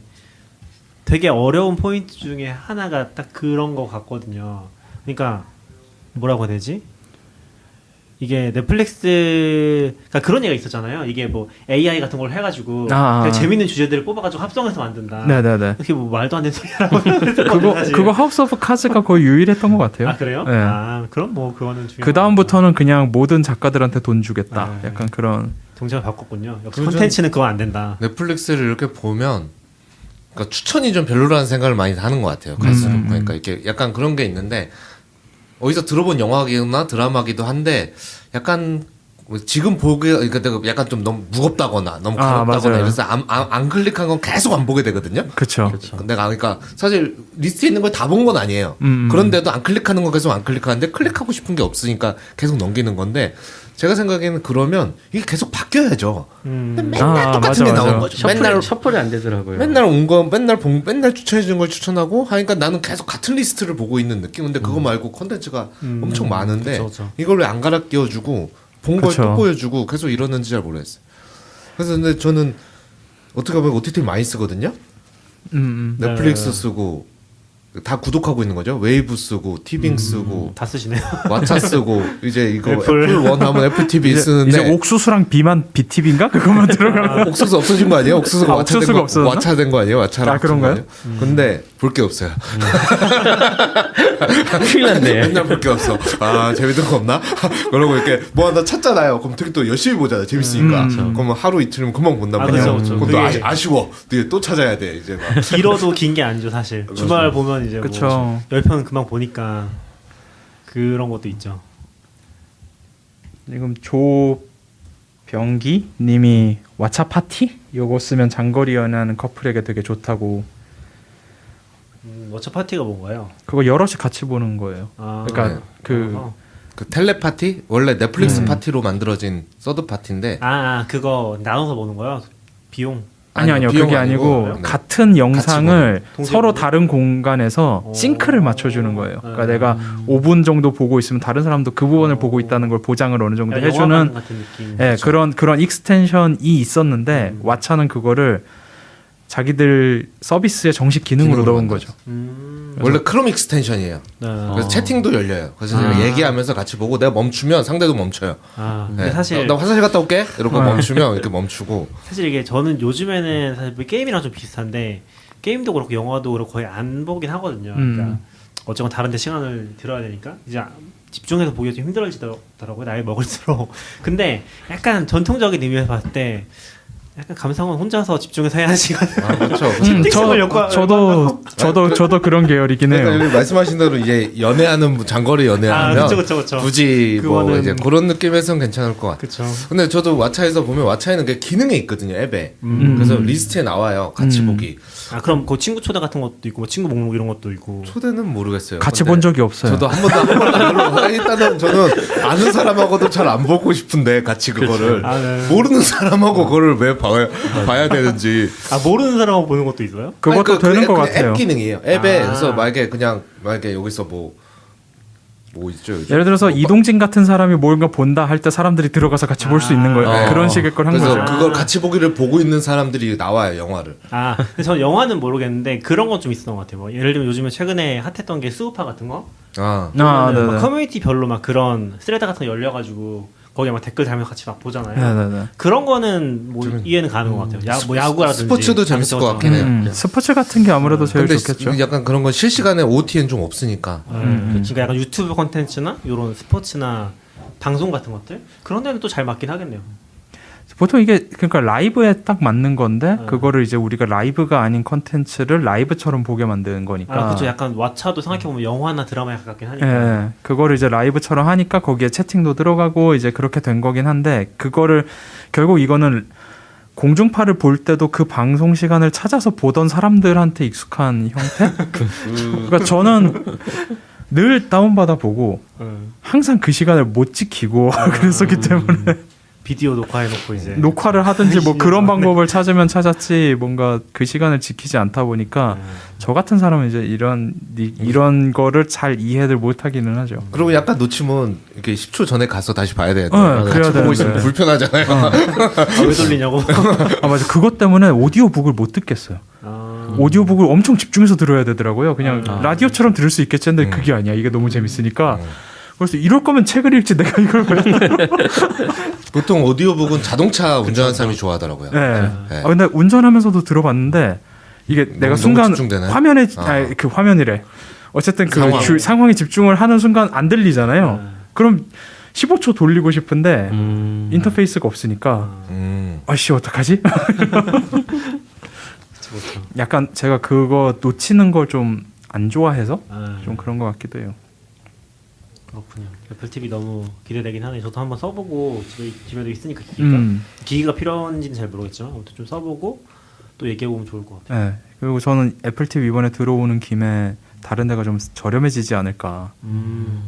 되게 어려운 포인트 중에 하나가 딱 그런 거 같거든요. 그러니까 뭐라고 해야 되지? 이게 넷플릭스가 그런 얘기가 있었잖아요. 이게 뭐 AI 같은 걸 해가지고 되게 재밌는 주제들을 뽑아가지고 합성해서 만든다. 네네네. 그게 뭐 말도 안 되는 소리라고 그거 하우스 오브 카즈가 거의 유일했던 것 같아요. 그래요? 네. 그럼 뭐 그거는 중요한 그 다음부터는 그냥 모든 작가들한테 돈 주겠다. 약간 그런 정책을 바꿨군요. 역시 콘텐츠는 그거 안 된다. 넷플릭스를 이렇게 보면 그러니까 추천이 좀 별로라는 생각을 많이 하는 것 같아요. 갈수록 그러니까 이렇게 약간 그런 게 있는데 어디서 들어본 영화기나 드라마기도 한데 약간 지금 보기 그러니까 내가 약간 좀 너무 무겁다거나 너무 가볍다거나 이래서 안 클릭한 건 계속 안 보게 되거든요. 그렇죠. 내가 그러니까 사실 리스트에 있는 걸 다 본 건 아니에요. 그런데도 안 클릭하는 거 계속 안 클릭하는데 클릭하고 싶은 게 없으니까 계속 넘기는 건데 제가 생각에는 그러면 이게 계속 바뀌어야죠. 맨날 똑같은 게 나오는 거죠. 맨날 셔플이 안 되더라고요. 맨날 온 거 맨날 추천해 주는 걸 추천하고 하니까 나는 계속 같은 리스트를 보고 있는 느낌. 근데 그거 말고 컨텐츠가 엄청 많은데 그쵸. 이걸 왜 안 갈아 끼워주고 본 걸 또 보여주고 계속 이러는지 잘 모르겠어요. 그래서 근데 저는 어떻게 보면 OTT 많이 쓰거든요. 넷플릭스 쓰고 다 구독하고 있는 거죠. 웨이브 쓰고 티빙 쓰고 다 쓰시네요. 왓챠 쓰고 이제 이거 애플. 애플 원 하면 애플 TV 쓰는데 이제 옥수수랑 비만 비티비인가 그것만 들어가고 옥수수 없어진 거 아니에요? 옥수수가 옥수수가 없어졌나? 왓챠 된 거 아니에요? 왓챠랑 그런가요? 근데 볼 게 없어요. 큰일 났네. 맨날 볼 게 없어. 재밌는 거 없나? 그러고 이렇게 뭐 하나 찾잖아요. 그럼 되게 또 열심히 보잖아요. 재밌으니까. 그러면 하루 이틀이면 금방 본단 말이에요. 그쵸. 그럼 또 그게- 아쉬워. 또 찾아야 돼. 이제 막. 길어도 긴 게 아니죠 사실. 주말 보면 이제 그쵸. 뭐 10편 금방 보니까 그런 것도 있죠. 지금 조병기 님이 왓챠 파티? 요거 쓰면 장거리 연애하는 커플에게 되게 좋다고. 워처 파티가 뭔가요? 그거 여럿이 같이 보는 거예요. 아, 그러니까 네. 그 그 텔레파티 원래 넷플릭스 파티로 만들어진 서드 파티인데 그거 나눠서 보는 거요? 비용. 아니요 비용 그게 아니고 네. 같은 영상을 동시에 서로 보는? 다른 공간에서 오. 싱크를 맞춰주는 거예요. 그러니까 내가 5분 정도 보고 있으면 다른 사람도 그 부분을 보고 있다는 걸 보장을 어느 정도 영화관 해주는 같은 느낌. 예, 그런 익스텐션이 있었는데 왓챠는 그거를 자기들 서비스의 정식 기능으로 기능으로 넣은 만들었어. 거죠. 원래 크롬 익스텐션이에요. 네. 그래서 채팅도 열려요. 그래서 제가 얘기하면서 같이 보고 내가 멈추면 상대도 멈춰요. 근데 네. 사실 나 화장실 갔다 올게. 이러고 멈추면 이렇게 멈추고. 사실 이게 저는 요즘에는 사실 게임이랑 좀 비슷한데 게임도 그렇고 영화도 그렇고 거의 안 보긴 하거든요. 그러니까 어쨌건 다른 데 시간을 들어야 되니까 이제 집중해서 보기가 좀 힘들어지더라고요. 나이 먹을수록. 근데 약간 전통적인 의미에서 봤을 때 약간 감상은 혼자서 집중해서 해야 하는 시간. 아, 그렇죠. 저도 그런 계열이긴 해요. 그러니까 여기 말씀하신 대로 이제 연애하는 장거리 연애하면 그쵸. 굳이 뭐 그거는- 이제 그런 느낌에서는 괜찮을 것 같아요. 그쵸. 근데 저도 왓챠에서 보면 왓챠에는 그 기능이 있거든요, 앱에. 그래서 리스트에 나와요. 같이 보기. 그럼 그 친구 초대 같은 것도 있고 뭐 친구 목록 이런 것도 있고. 초대는 모르겠어요. 같이 근데 본 적이 없어요. 저도 한 번도 안 눌러. 일단은 저는 아는 사람하고도 잘 안 보고 싶은데 같이 그거를 네. 모르는 사람하고 그거를 왜 봐야 되는지. 모르는 사람하고 보는 것도 있어요? 그것도 아니, 되는 것 그냥 같아요. 앱 기능이에요. 앱에 그래서 만약에 여기서 뭐 있죠? 요즘? 예를 들어서 이동진 같은 사람이 뭔가 본다 할 때 사람들이 들어가서 같이 볼 수 있는 거예요. 네. 그런 식의 걸 한 그래서 거죠. 그걸 같이 보기를 보고 있는 사람들이 나와요, 영화를. 근데 저는 영화는 모르겠는데 그런 건 좀 있었던 것 같아요. 뭐 예를 들면 요즘에 최근에 핫했던 게 스우파 같은 거. 아, 그러면은 막 네네. 커뮤니티별로 막 그런 스레드 같은 거 열려가지고 거기에 막 댓글 달면서 같이 막 보잖아요. 네네네. 그런 거는 뭐 이해는 가는 것 같아요. 뭐 야구라든지 스포츠도 재밌을 것 같긴 해요. 스포츠 같은 게 아무래도 제일 근데 좋겠죠. 약간 그런 건 실시간에 OTN 좀 없으니까. 그러니까 약간 유튜브 콘텐츠나 이런 스포츠나 방송 같은 것들 그런 데는 또 잘 맞긴 하겠네요. 보통 이게 그러니까 라이브에 딱 맞는 건데 그거를 이제 우리가 라이브가 아닌 컨텐츠를 라이브처럼 보게 만드는 거니까. 그렇죠. 약간 왓챠도 생각해보면 영화나 드라마에 가깝긴 하니까. 예, 그거를 이제 라이브처럼 하니까 거기에 채팅도 들어가고 이제 그렇게 된 거긴 한데 그거를 결국 이거는 공중파를 볼 때도 그 방송 시간을 찾아서 보던 사람들한테 익숙한 형태? 그러니까 저는 늘 다운받아 보고 항상 그 시간을 못 지키고 그랬었기 때문에 비디오 녹화해놓고 이제 녹화를 하든지 뭐 그런 방법을 찾으면 찾았지 뭔가 그 시간을 지키지 않다 보니까 저 같은 사람은 이제 이런 거를 잘 이해를 못 하기는 하죠. 그리고 약간 놓치면 이렇게 10초 전에 가서 다시 봐야 되는데 그래야 같이 보고 되는데. 있으면 불편하잖아요. 왜 돌리냐고. 아 맞아. 그것 때문에 오디오북을 못 듣겠어요. 오디오북을 엄청 집중해서 들어야 되더라고요. 그냥 라디오처럼 들을 수 있겠지 했는데 그게 아니야. 이게 너무 재밌으니까. 그래서 이럴 거면 책을 읽지 내가 이걸 왜 보통 오디오북은 자동차 운전하는 사람이 좋아하더라고요. 네. 네. 아, 근데 운전하면서 들어봤는데 이게 내가 너무 순간 집중되나요? 화면에 그 화면이래. 어쨌든 그 상황에 집중을 하는 순간 안 들리잖아요. 그럼 15초 돌리고 싶은데 인터페이스가 없으니까 아씨 어떡하지? 약간 제가 그거 놓치는 걸 좀 안 좋아해서 좀 그런 것 같기도 해요. 그렇군요. 애플 TV 너무 기대되긴 하네. 저도 한번 써보고 집에도 있으니까 기기가 필요한지는 잘 모르겠지만 아무튼 좀 써보고 또 얘기해보면 좋을 것 같아요. 네. 그리고 저는 애플 TV 이번에 들어오는 김에 다른 데가 좀 저렴해지지 않을까.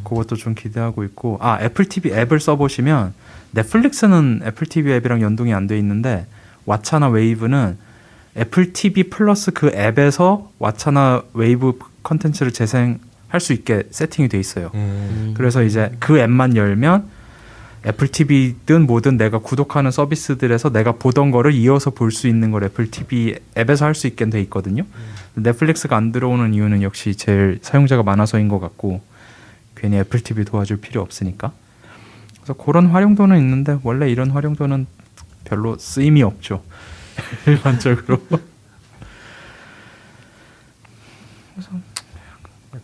그것도 좀 기대하고 있고. 애플 TV 앱을 써보시면 넷플릭스는 애플 TV 앱이랑 연동이 안 돼 있는데 왓챠나 웨이브는 애플 TV 플러스 그 앱에서 왓챠나 웨이브 컨텐츠를 재생할 수 있게 세팅이 돼 있어요. 그래서 이제 그 앱만 열면 애플 TV든 뭐든 내가 구독하는 서비스들에서 내가 보던 거를 이어서 볼 수 있는 걸 애플 TV 앱에서 할 수 있게 돼 있거든요. 넷플릭스가 안 들어오는 이유는 역시 제일 사용자가 많아서인 것 같고 괜히 애플 TV 도와줄 필요 없으니까. 그래서 그런 활용도는 있는데 원래 이런 활용도는 별로 쓰임이 없죠. 일반적으로.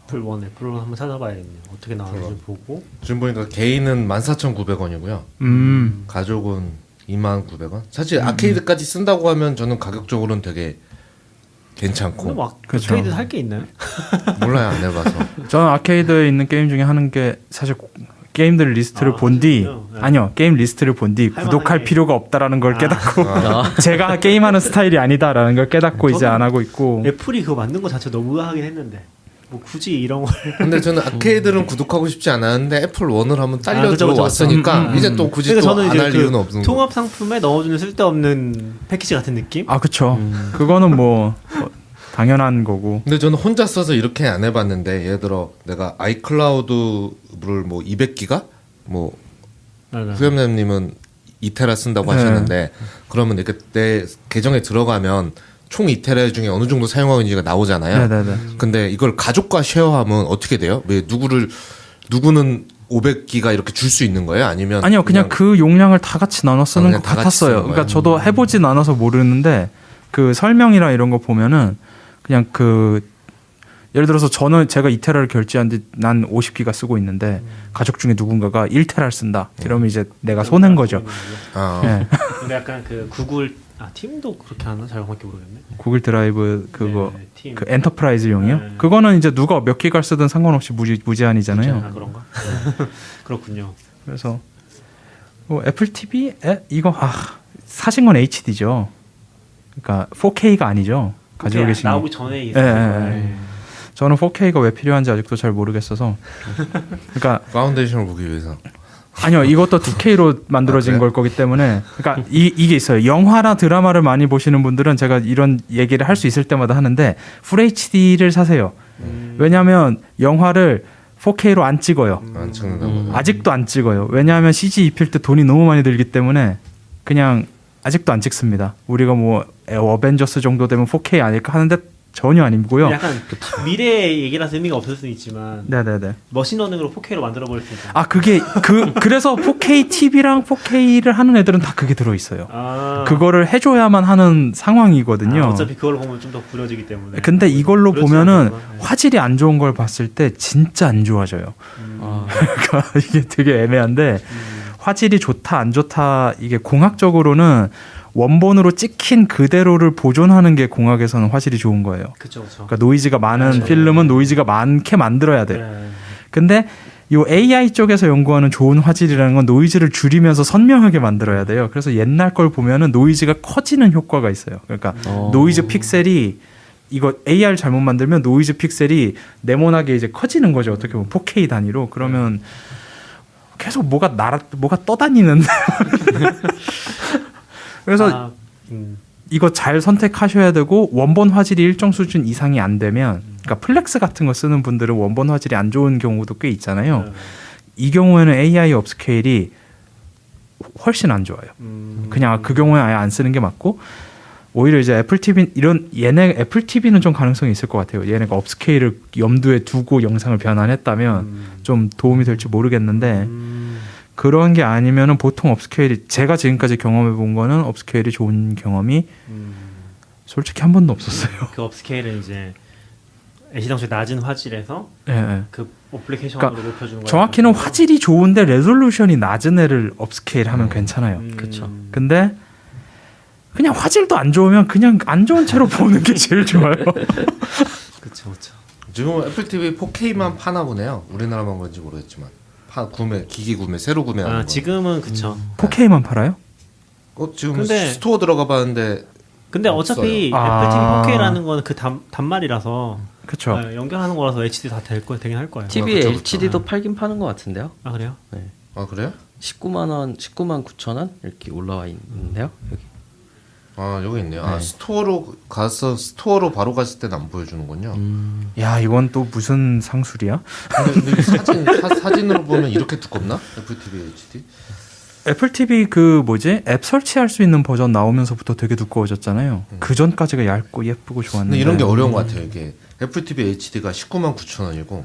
애플1 한번 찾아봐야겠네요. 어떻게 나오는지 보고. 지금 보니까 개인은 14,900원이고요. 가족은 29,900원. 사실 아케이드까지 쓴다고 하면 저는 가격적으로는 되게 괜찮고. 근데 막 그쵸. 아케이드 살 게 있나요? 몰라요, 안 해봐서. 저는 아케이드에 있는 게임 중에 하는 게 사실 게임들 리스트를 본 뒤 그렇군요. 네. 아니요 게임 리스트를 본 뒤 구독할 할만하게. 필요가 없다라는 걸 깨닫고 제가 게임하는 스타일이 아니다라는 걸 깨닫고 이제 안 하고 있고 애플이 그거 만든 거 자체 너무 의아하긴 했는데 뭐 굳이 이런 걸 근데 저는 아케이드는 구독하고 싶지 않았는데 애플 원을 한번 딸려 그쵸, 그쵸, 들어왔으니까 이제 또 굳이 그러니까 또 저는 안 이제 할 그 이유는 없는 거. 통합 상품에 넣어주는 쓸데없는 패키지 같은 느낌? 아 그쵸 그거는 뭐 당연한 거고 근데 저는 혼자 써서 이렇게 안 해봤는데 예를 들어 내가 아이클라우드를 뭐 200기가 뭐 맞아. 후렴님은 2테라 쓴다고 네. 하셨는데 그러면 이렇게 내 계정에 들어가면 총 2테라 중에 어느 정도 사용하고 있는지가 나오잖아요. 네네네 근데 이걸 가족과 쉐어하면 어떻게 돼요? 왜 누구는 500기가 이렇게 줄 수 있는 거예요? 아니면 아니요 그냥 그 용량을 다 같이 나눠 쓰는 그냥 것 다 같이 같았어요. 쓰는 그러니까 거예요? 저도 해보진 않아서 모르는데 그 설명이랑 이런 거 보면은 그냥 그 예를 들어서 제가 2테라를 결제한 뒤 난 50기가 쓰고 있는데 가족 중에 누군가가 1테라를 쓴다. 이러면 이제 내가 손해인 거죠. 아, 네. 근데 약간 그 구글 팀도 그렇게 하나? 잘 정확히 모르겠네. 구글 드라이브 그거 네, 팀. 그 엔터프라이즈용이요? 네. 그거는 이제 누가 몇 기가를 쓰든 상관없이 무제한이잖아요. 아, 그런가? 그렇군요. 그래서 애플 TV 이거 사신 건 HD죠. 그러니까 4K가 아니죠. 가지고 계신 게. 나오기 전에 예, 있었던 예, 거예요. 예. 저는 4K가 왜 필요한지 아직도 잘 모르겠어서. 그러니까 파운데이션을 보기 위해서. 아니요, 이것도 2K로 만들어진 아, 그래요? 걸 거기 때문에. 그러니까 이게 있어요. 영화나 드라마를 많이 보시는 분들은 제가 이런 얘기를 할 수 있을 때마다 하는데 FHD를 사세요. 왜냐하면 영화를 4K로 안 찍어요. 안 찍는다고. 아직도 안 찍어요. 왜냐하면 CG 입힐 때 돈이 너무 많이 들기 때문에 그냥 아직도 안 찍습니다. 우리가 뭐 어벤져스 정도 되면 4K 아닐까 하는데 전혀 아니고요. 약간 미래의 얘기라서 의미가 없을 수는 있지만 네네네. 머신러닝으로 4K로 만들어버릴 수 있잖아. 아 그게 그래서 4K TV랑 4K를 하는 애들은 다 그게 들어 있어요. 그거를 해줘야만 하는 상황이거든요. 어차피 그걸 보면 좀 더 구려지기 때문에. 근데 이걸로 그렇지 보면은 않구나. 네. 화질이 안 좋은 걸 봤을 때 진짜 안 좋아져요. 그러니까 이게 되게 애매한데 화질이 좋다 안 좋다 이게 공학적으로는 원본으로 찍힌 그대로를 보존하는 게 공학에서는 화질이 좋은 거예요. 그쵸 그쵸. 그러니까 노이즈가 많은 그렇죠. 필름은 노이즈가 많게 만들어야 돼. 네. 근데 이 AI 쪽에서 연구하는 좋은 화질이라는 건 노이즈를 줄이면서 선명하게 만들어야 돼요. 그래서 옛날 걸 보면은 노이즈가 커지는 효과가 있어요. 그러니까 노이즈 픽셀이 이거 AR 잘못 만들면 노이즈 픽셀이 네모나게 이제 커지는 거죠. 어떻게 보면 4K 단위로. 그러면 계속 뭐가 떠다니는데. 그래서 이거 잘 선택하셔야 되고 원본 화질이 일정 수준 이상이 안 되면 그러니까 플렉스 같은 거 쓰는 분들은 원본 화질이 안 좋은 경우도 꽤 있잖아요. 이 경우에는 AI 업스케일이 훨씬 안 좋아요. 그냥 그 경우에 아예 안 쓰는 게 맞고 오히려 이제 애플 TV 애플 TV는 좀 가능성이 있을 것 같아요. 얘네가 업스케일을 염두에 두고 영상을 변환했다면 좀 도움이 될지 모르겠는데 그런 게 아니면은 보통 업스케일이 제가 지금까지 경험해 본 거는 업스케일이 좋은 경험이 솔직히 한 번도 없었어요. 그 업스케일은 이제 애시당초에 낮은 화질에서 예, 예. 그 어플리케이션으로 그러니까 높여주는 거예요. 정확히는 화질이 좋은데 레졸루션이 낮은 애를 업스케일 하면 괜찮아요. 그쵸. 근데 그냥 화질도 안 좋으면 그냥 안 좋은 채로 보는 게 제일 좋아요. 그쵸 그쵸. 지금 애플 TV 4K만 파나 보네요. 우리나라만 그런지 모르겠지만 기기 구매 새로 구매하는 거. 지금은 그쵸. 4K만 팔아요? 지금 근데- 스토어 들어가 봤는데 근데 어차피 아. 애플 TV 4K라는 거는 그 단말이라서 그렇죠. 연결하는 거라서 HD 다 되긴 할 거예요. TV 그쵸, LCD도 팔긴 파는 것 같은데요. 아 그래요? 아 그래요? 19만 원, 19만 9천 원 이렇게 올라와 있는데요. 여기. 아 여기 있네요. 아 스토어로 바로 갔을 때는 안 보여주는군요. 야 이건 또 무슨 상술이야? 근데 사진으로 보면 이렇게 두껍나? 애플 TV HD? 애플 TV 앱 설치할 수 있는 버전 나오면서부터 되게 두꺼워졌잖아요. 그 전까지가 얇고 예쁘고 좋았는데. 근데 이런 게 어려운 것 같아요. 이게 애플 TV HD가 19만 9천 원이고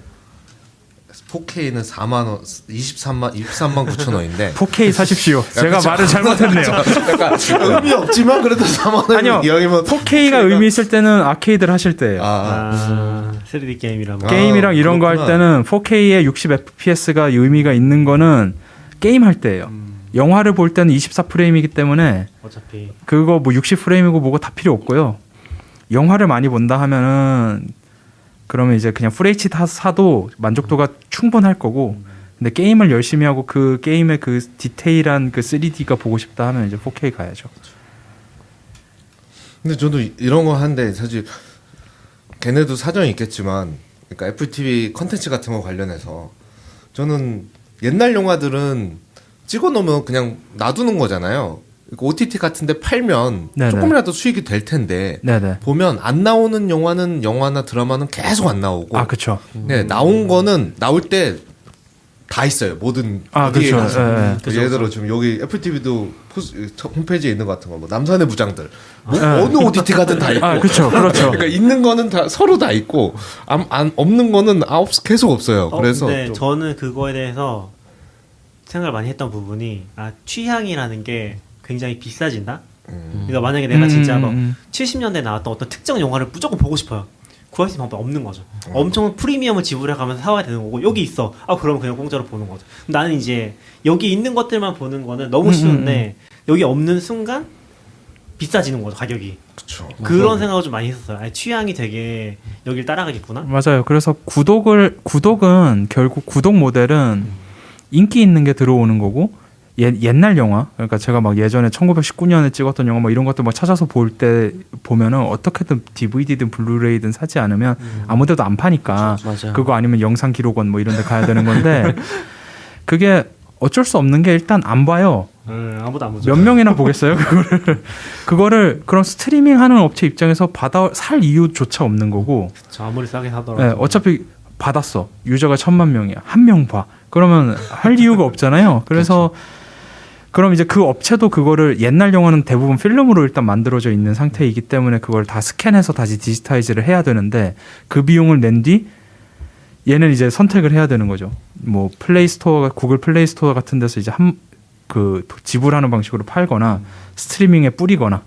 4K는 4만 원, 23만 9천 원인데 4K 사십시오. 제가 말을 잘못했네요. 의미 없지만 그래도 4만 원 아니요. 이왕이면 4K가 의미 있을 때는 아케이드를 하실 때예요. 3D 게임이라고. 게임이랑 이런 거 할 그렇구나. 때는 4K에 60 FPS가 의미가 있는 거는 게임 할 때예요. 영화를 볼 때는 24프레임이기 때문에 어차피 그거 뭐 60프레임이고 뭐고 다 필요 없고요. 영화를 많이 본다 하면은 그러면 이제 그냥 FHD 사도 만족도가 충분할 거고 근데 게임을 열심히 하고 그 게임의 그 디테일한 그 3D가 보고 싶다 하면 이제 4K 가야죠. 근데 저도 이런 거 한데 사실 걔네도 사정이 있겠지만, 그러니까 애플 TV 컨텐츠 같은 거 관련해서 저는 옛날 영화들은 찍어 놓으면 그냥 놔두는 거잖아요. 그러니까 OTT 같은데 팔면 네네. 조금이라도 수익이 될 텐데 네네. 보면 안 나오는 영화나 드라마는 계속 안 나오고, 아 그렇죠. 네, 나온 거는 나올 때 다 있어요. 모든 어디에 그렇죠. 가서. 예, 예. 예를 들어 지금 여기 애플 TV도 홈페이지에 있는 것 같은 거, 뭐 남산의 부장들, 뭐 예. 어느 OTT 가든 다 있고. 그렇죠. 그러니까 있는 거는 다 서로 다 있고, 없는 거는 계속 없어요. 그래서 근데 좀- 저는 그거에 대해서 생각을 많이 했던 부분이 취향이라는 게 굉장히 비싸진다. 그러니까 만약에 내가 진짜 뭐 70년대에 나왔던 어떤 특정 영화를 무조건 보고 싶어요. 구할 수 있는 방법이 없는 거죠. 엄청 프리미엄을 지불해 가면서 사와야 되는 거고, 여기 있어. 그러면 그냥 공짜로 보는 거죠. 나는 이제 여기 있는 것들만 보는 거는 너무 쉬운데 여기 없는 순간 비싸지는 거죠, 가격이. 그쵸. 그런 생각을 좀 많이 했었어요. 취향이 되게 여길 따라가겠구나. 맞아요. 그래서 구독은 결국 구독 모델은 인기 있는 게 들어오는 거고, 옛날 영화, 그러니까 제가 막 예전에 1919년에 찍었던 영화 뭐 이런 것들 막 찾아서 볼 때 보면은 어떻게든 DVD든 블루레이든 사지 않으면 아무데도 안 파니까, 맞아요. 그거 아니면 영상 기록원 뭐 이런 데 가야 되는 건데 그게 어쩔 수 없는 게 일단 안 봐요. 아무도 안 보죠. 몇 명이나 보겠어요? 그거를 그럼 스트리밍 하는 업체 입장에서 살 이유조차 없는 거고, 아무리 싸게 사더라도. 네, 어차피 받았어. 유저가 1000만 명이야. 한 명 봐. 그러면 할 이유가 없잖아요. 그래서 그럼 이제 그 업체도 그거를, 옛날 영화는 대부분 필름으로 일단 만들어져 있는 상태이기 때문에 그걸 다 스캔해서 다시 디지타이즈를 해야 되는데, 그 비용을 낸 뒤 얘는 이제 선택을 해야 되는 거죠. 뭐 구글 플레이 스토어 같은 데서 이제 지불하는 방식으로 팔거나 스트리밍에 뿌리거나.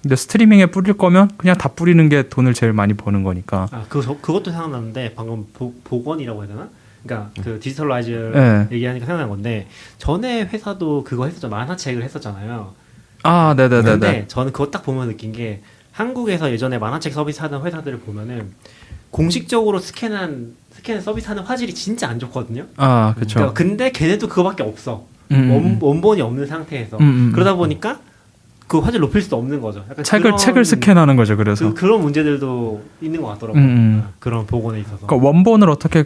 근데 스트리밍에 뿌릴 거면 그냥 다 뿌리는 게 돈을 제일 많이 버는 거니까. 그것도 생각나는데, 방금 복원이라고 해야 되나? 그러니까 그 디지털라이즈 네. 얘기하니까 생각난 건데, 전에 회사도 그거 했었죠. 만화책을 했었잖아요. 아, 네네네네. 근데 저는 그거 딱 보면 느낀 게, 한국에서 예전에 만화책 서비스하던 회사들을 보면은 공식적으로 스캔 서비스하는 화질이 진짜 안 좋거든요. 아, 그렇죠. 그러니까 근데 걔네도 그거밖에 없어. 음. 원본이 없는 상태에서. 그러다 보니까 그 화질 높일 수도 없는 거죠. 약간 책을 스캔하는 거죠. 그래서 그런 문제들도 있는 것 같더라고요. 그런 복원에 있어서. 그러니까 원본을 어떻게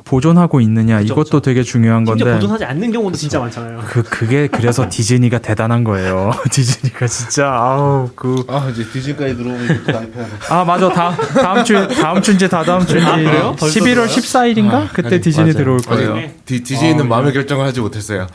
보존하고 있느냐, 그쵸, 이것도 그쵸. 되게 중요한 건데. 심지어 보존하지 않는 경우도 진짜 많잖아요. 그게 그래서 디즈니가 대단한 거예요. 디즈니가 진짜 이제 디즈니까지 들어오면 이것도 가입해야 돼. 맞아. 다음 주인지 다다음 주인지 그래요? 벌써 11월 들어와요? 14일인가? 그때 아니, 디즈니 맞아요. 들어올 거예요. 네. 디즈니는 마음의 결정을 하지 못했어요.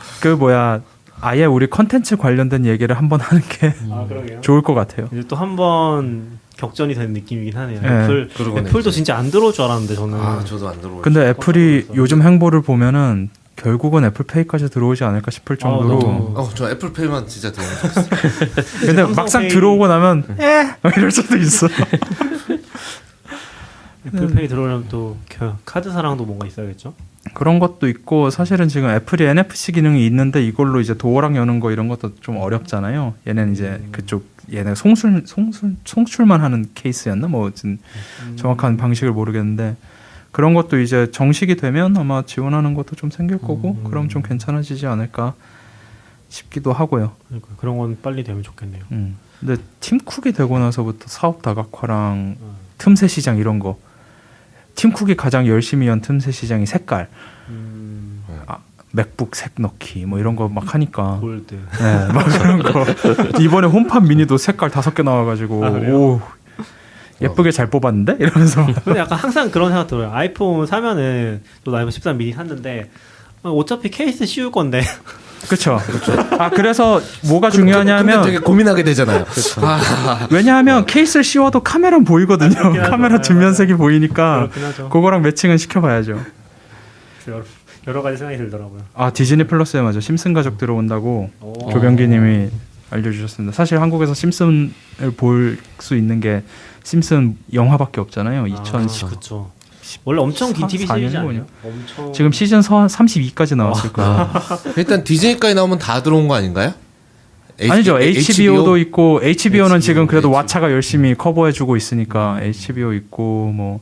아예 우리 컨텐츠 관련된 얘기를 한번 하는 게 그러게요. 좋을 것 같아요. 이제 또 한 번 격전이 되는 느낌이긴 하네요. 네. 그러고는 애플도 이제. 진짜 안 들어올 줄 알았는데 저는. 저도 안 들어오고. 근데 애플이 깜짝 놀랐어요. 요즘 행보를 보면은 결국은 애플페이까지 들어오지 않을까 싶을 정도로. 너무. 저 애플페이만 진짜 들어오면 좋겠어요. 근데 삼성페이- 막상 들어오고 나면 이럴 수도 있어. 애플페이 들어오려면 또 카드 사랑도 뭔가 있어야겠죠? 그런 것도 있고, 사실은 지금 애플이 NFC 기능이 있는데 이걸로 이제 도어락 여는 거 이런 것도 좀 어렵잖아요. 얘는 이제 얘네 송출만 하는 케이스였나? 뭐 정확한 방식을 모르겠는데, 그런 것도 이제 정식이 되면 아마 지원하는 것도 좀 생길 거고, 그럼 좀 괜찮아지지 않을까 싶기도 하고요. 그러니까 그런 건 빨리 되면 좋겠네요. 근데 팀 쿡이 되고 나서부터 사업 다각화랑 틈새 시장 이런 거, 팀 쿡이 가장 열심히 연 틈새 시장이 색깔, 맥북 색 넣기 뭐 이런 거 막 하니까, 골드. 네, 막 그런 거. 이번에 홈팟 미니도 색깔 5개 나와가지고 그래요? 오, 예쁘게 잘 뽑았는데 이러면서. 근데 약간 항상 그런 생각 들어요. 아이폰 사면은 또 아이폰 13 미니 샀는데 어차피 케이스 씌울 건데. 그렇죠. 그래서 뭐가 중요하냐면, 근데 되게 고민하게 되잖아요. 왜냐하면 케이스를 씌워도 카메라는 보이거든요. 그렇긴 하죠. 카메라 뒷면색이 보이니까 그렇긴 하죠. 그거랑 매칭은 시켜봐야죠. 여러 가지 생각이 들더라고요. 디즈니 플러스에 맞아. 심슨 가족 들어온다고 오. 조병기님이 알려주셨습니다. 사실 한국에서 심슨을 볼 수 있는 게 심슨 영화밖에 없잖아요. 2010. 그렇죠. 원래 엄청 긴 TV 4년 시리즈 거냐? 아니에요? 엄청. 지금 시즌 32까지 나왔을 거예요. 일단 디즈니까지 나오면 다 들어온 거 아닌가요? 아니죠. HBO도 있고, HBO는 지금 그래도 HBO. 왓챠가 열심히 커버해주고 있으니까 HBO 있고, 뭐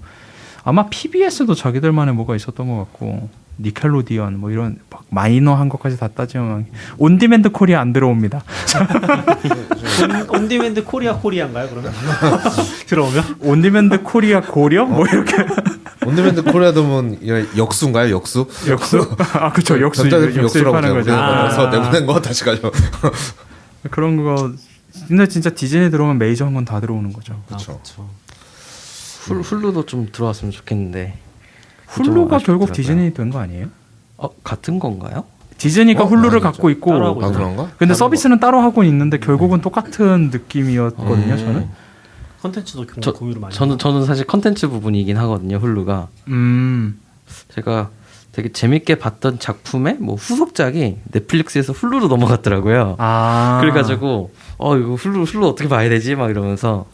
아마 PBS도 자기들만의 뭐가 있었던 것 같고. 니켈로디언 뭐 이런 막 마이너한 것까지 다 따지면 온디맨드 코리아 안 들어옵니다. 온디맨드 코리아인가요 그러면? 들어오면? 온디맨드 코리아 고려 뭐 이렇게 온데맨드 코리아도면 역수인가요? 역수? 역수? 아 그렇죠. 역수 역수라고 하는 거죠. 그래서 내보낸 거 다시 가려. 그런 거. 근데 진짜 디즈니 들어오면 메이저한 건 다 들어오는 거죠. 그렇죠. 훌루도 좀 들어왔으면 좋겠는데. 훌루가 좀 결국 아쉽더라고요. 디즈니 된 거 아니에요? 같은 건가요? 디즈니가 훌루를 아니죠. 갖고 있고 따로 하고 그런가? 근데 서비스는 따로 하고 있는데 결국은 똑같은 느낌이었거든요. 저는. 컨텐츠도 공유를 많이. 저는 사실 컨텐츠 부분이긴 하거든요. 훌루가. 제가 되게 재밌게 봤던 작품의 뭐 후속작이 넷플릭스에서 훌루로 넘어갔더라고요. 아. 그래가지고 이거 훌루 어떻게 봐야 되지? 막 이러면서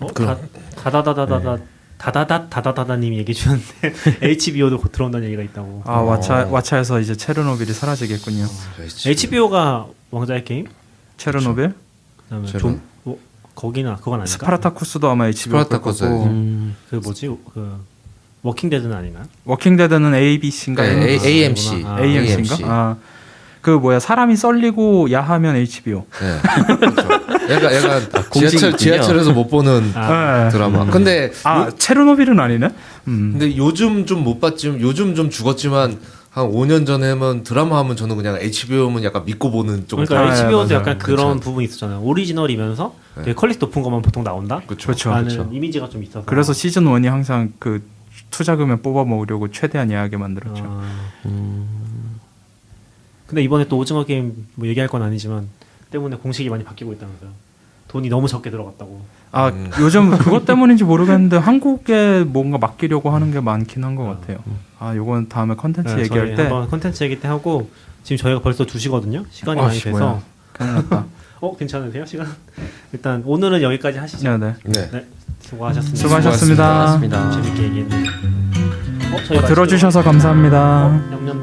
다다다다님이 얘기해 주셨는데 HBO도 곧 들어온다는 얘기가 있다고. 아 왓챠에서 이제 체르노빌이 사라지겠군요. HBO가 왕자의 게임? 체르노빌? 그다음에 체르- 거기나 그건 아닌가? 스파르타쿠스도 아마 HBO 스파르타쿠스. 거고. 그 뭐지? 그 워킹데드는 아닌가요? 워킹데드는 ABC인가? 네, AMC. 아, AMC인가? 아. 그 뭐야 사람이 썰리고 야하면 HBO. 네. 그렇죠. 얘가 공식이군요. 지하철에서 못 보는 네. 드라마. 근데 체르노빌은 아니네. 근데 요즘 좀 못 봤지만 요즘 좀 죽었지만 한 5년 전에 하면 드라마 하면 저는 그냥 HBO면 약간 믿고 보는 쪽. 그러니까 HBO도 맞아요. 약간 그런 괜찮아요. 부분이 있었잖아요. 오리지널이면서 되게 퀄리티 높은 것만 보통 나온다. 그렇죠. 라는 이미지가 좀 있어서. 그래서 시즌 1이 항상 그 투자금을 뽑아 먹으려고 최대한 야하게 만들었죠. 근데 이번에 또 오징어 게임 뭐 얘기할 건 아니지만 때문에 공식이 많이 바뀌고 있다면서요. 돈이 너무 적게 들어갔다고. 요즘 그것 때문인지 모르겠는데 한국에 뭔가 맡기려고 하는 게 많긴 한 것 같아요. 요건 다음에 컨텐츠 네, 얘기할 저희 때. 한번 컨텐츠 얘기 때 하고 지금 저희가 벌써 2시거든요. 시간이 많이 돼서. 뭐야. 큰일 났다. 괜찮으세요? 시간? 일단 오늘은 여기까지 하시죠. 네. 네. 수고하셨습니다. 수고하셨습니다. 고맙습니다. 재밌게 얘기했는데. 저희 들어주셔서 감사합니다. 냠냠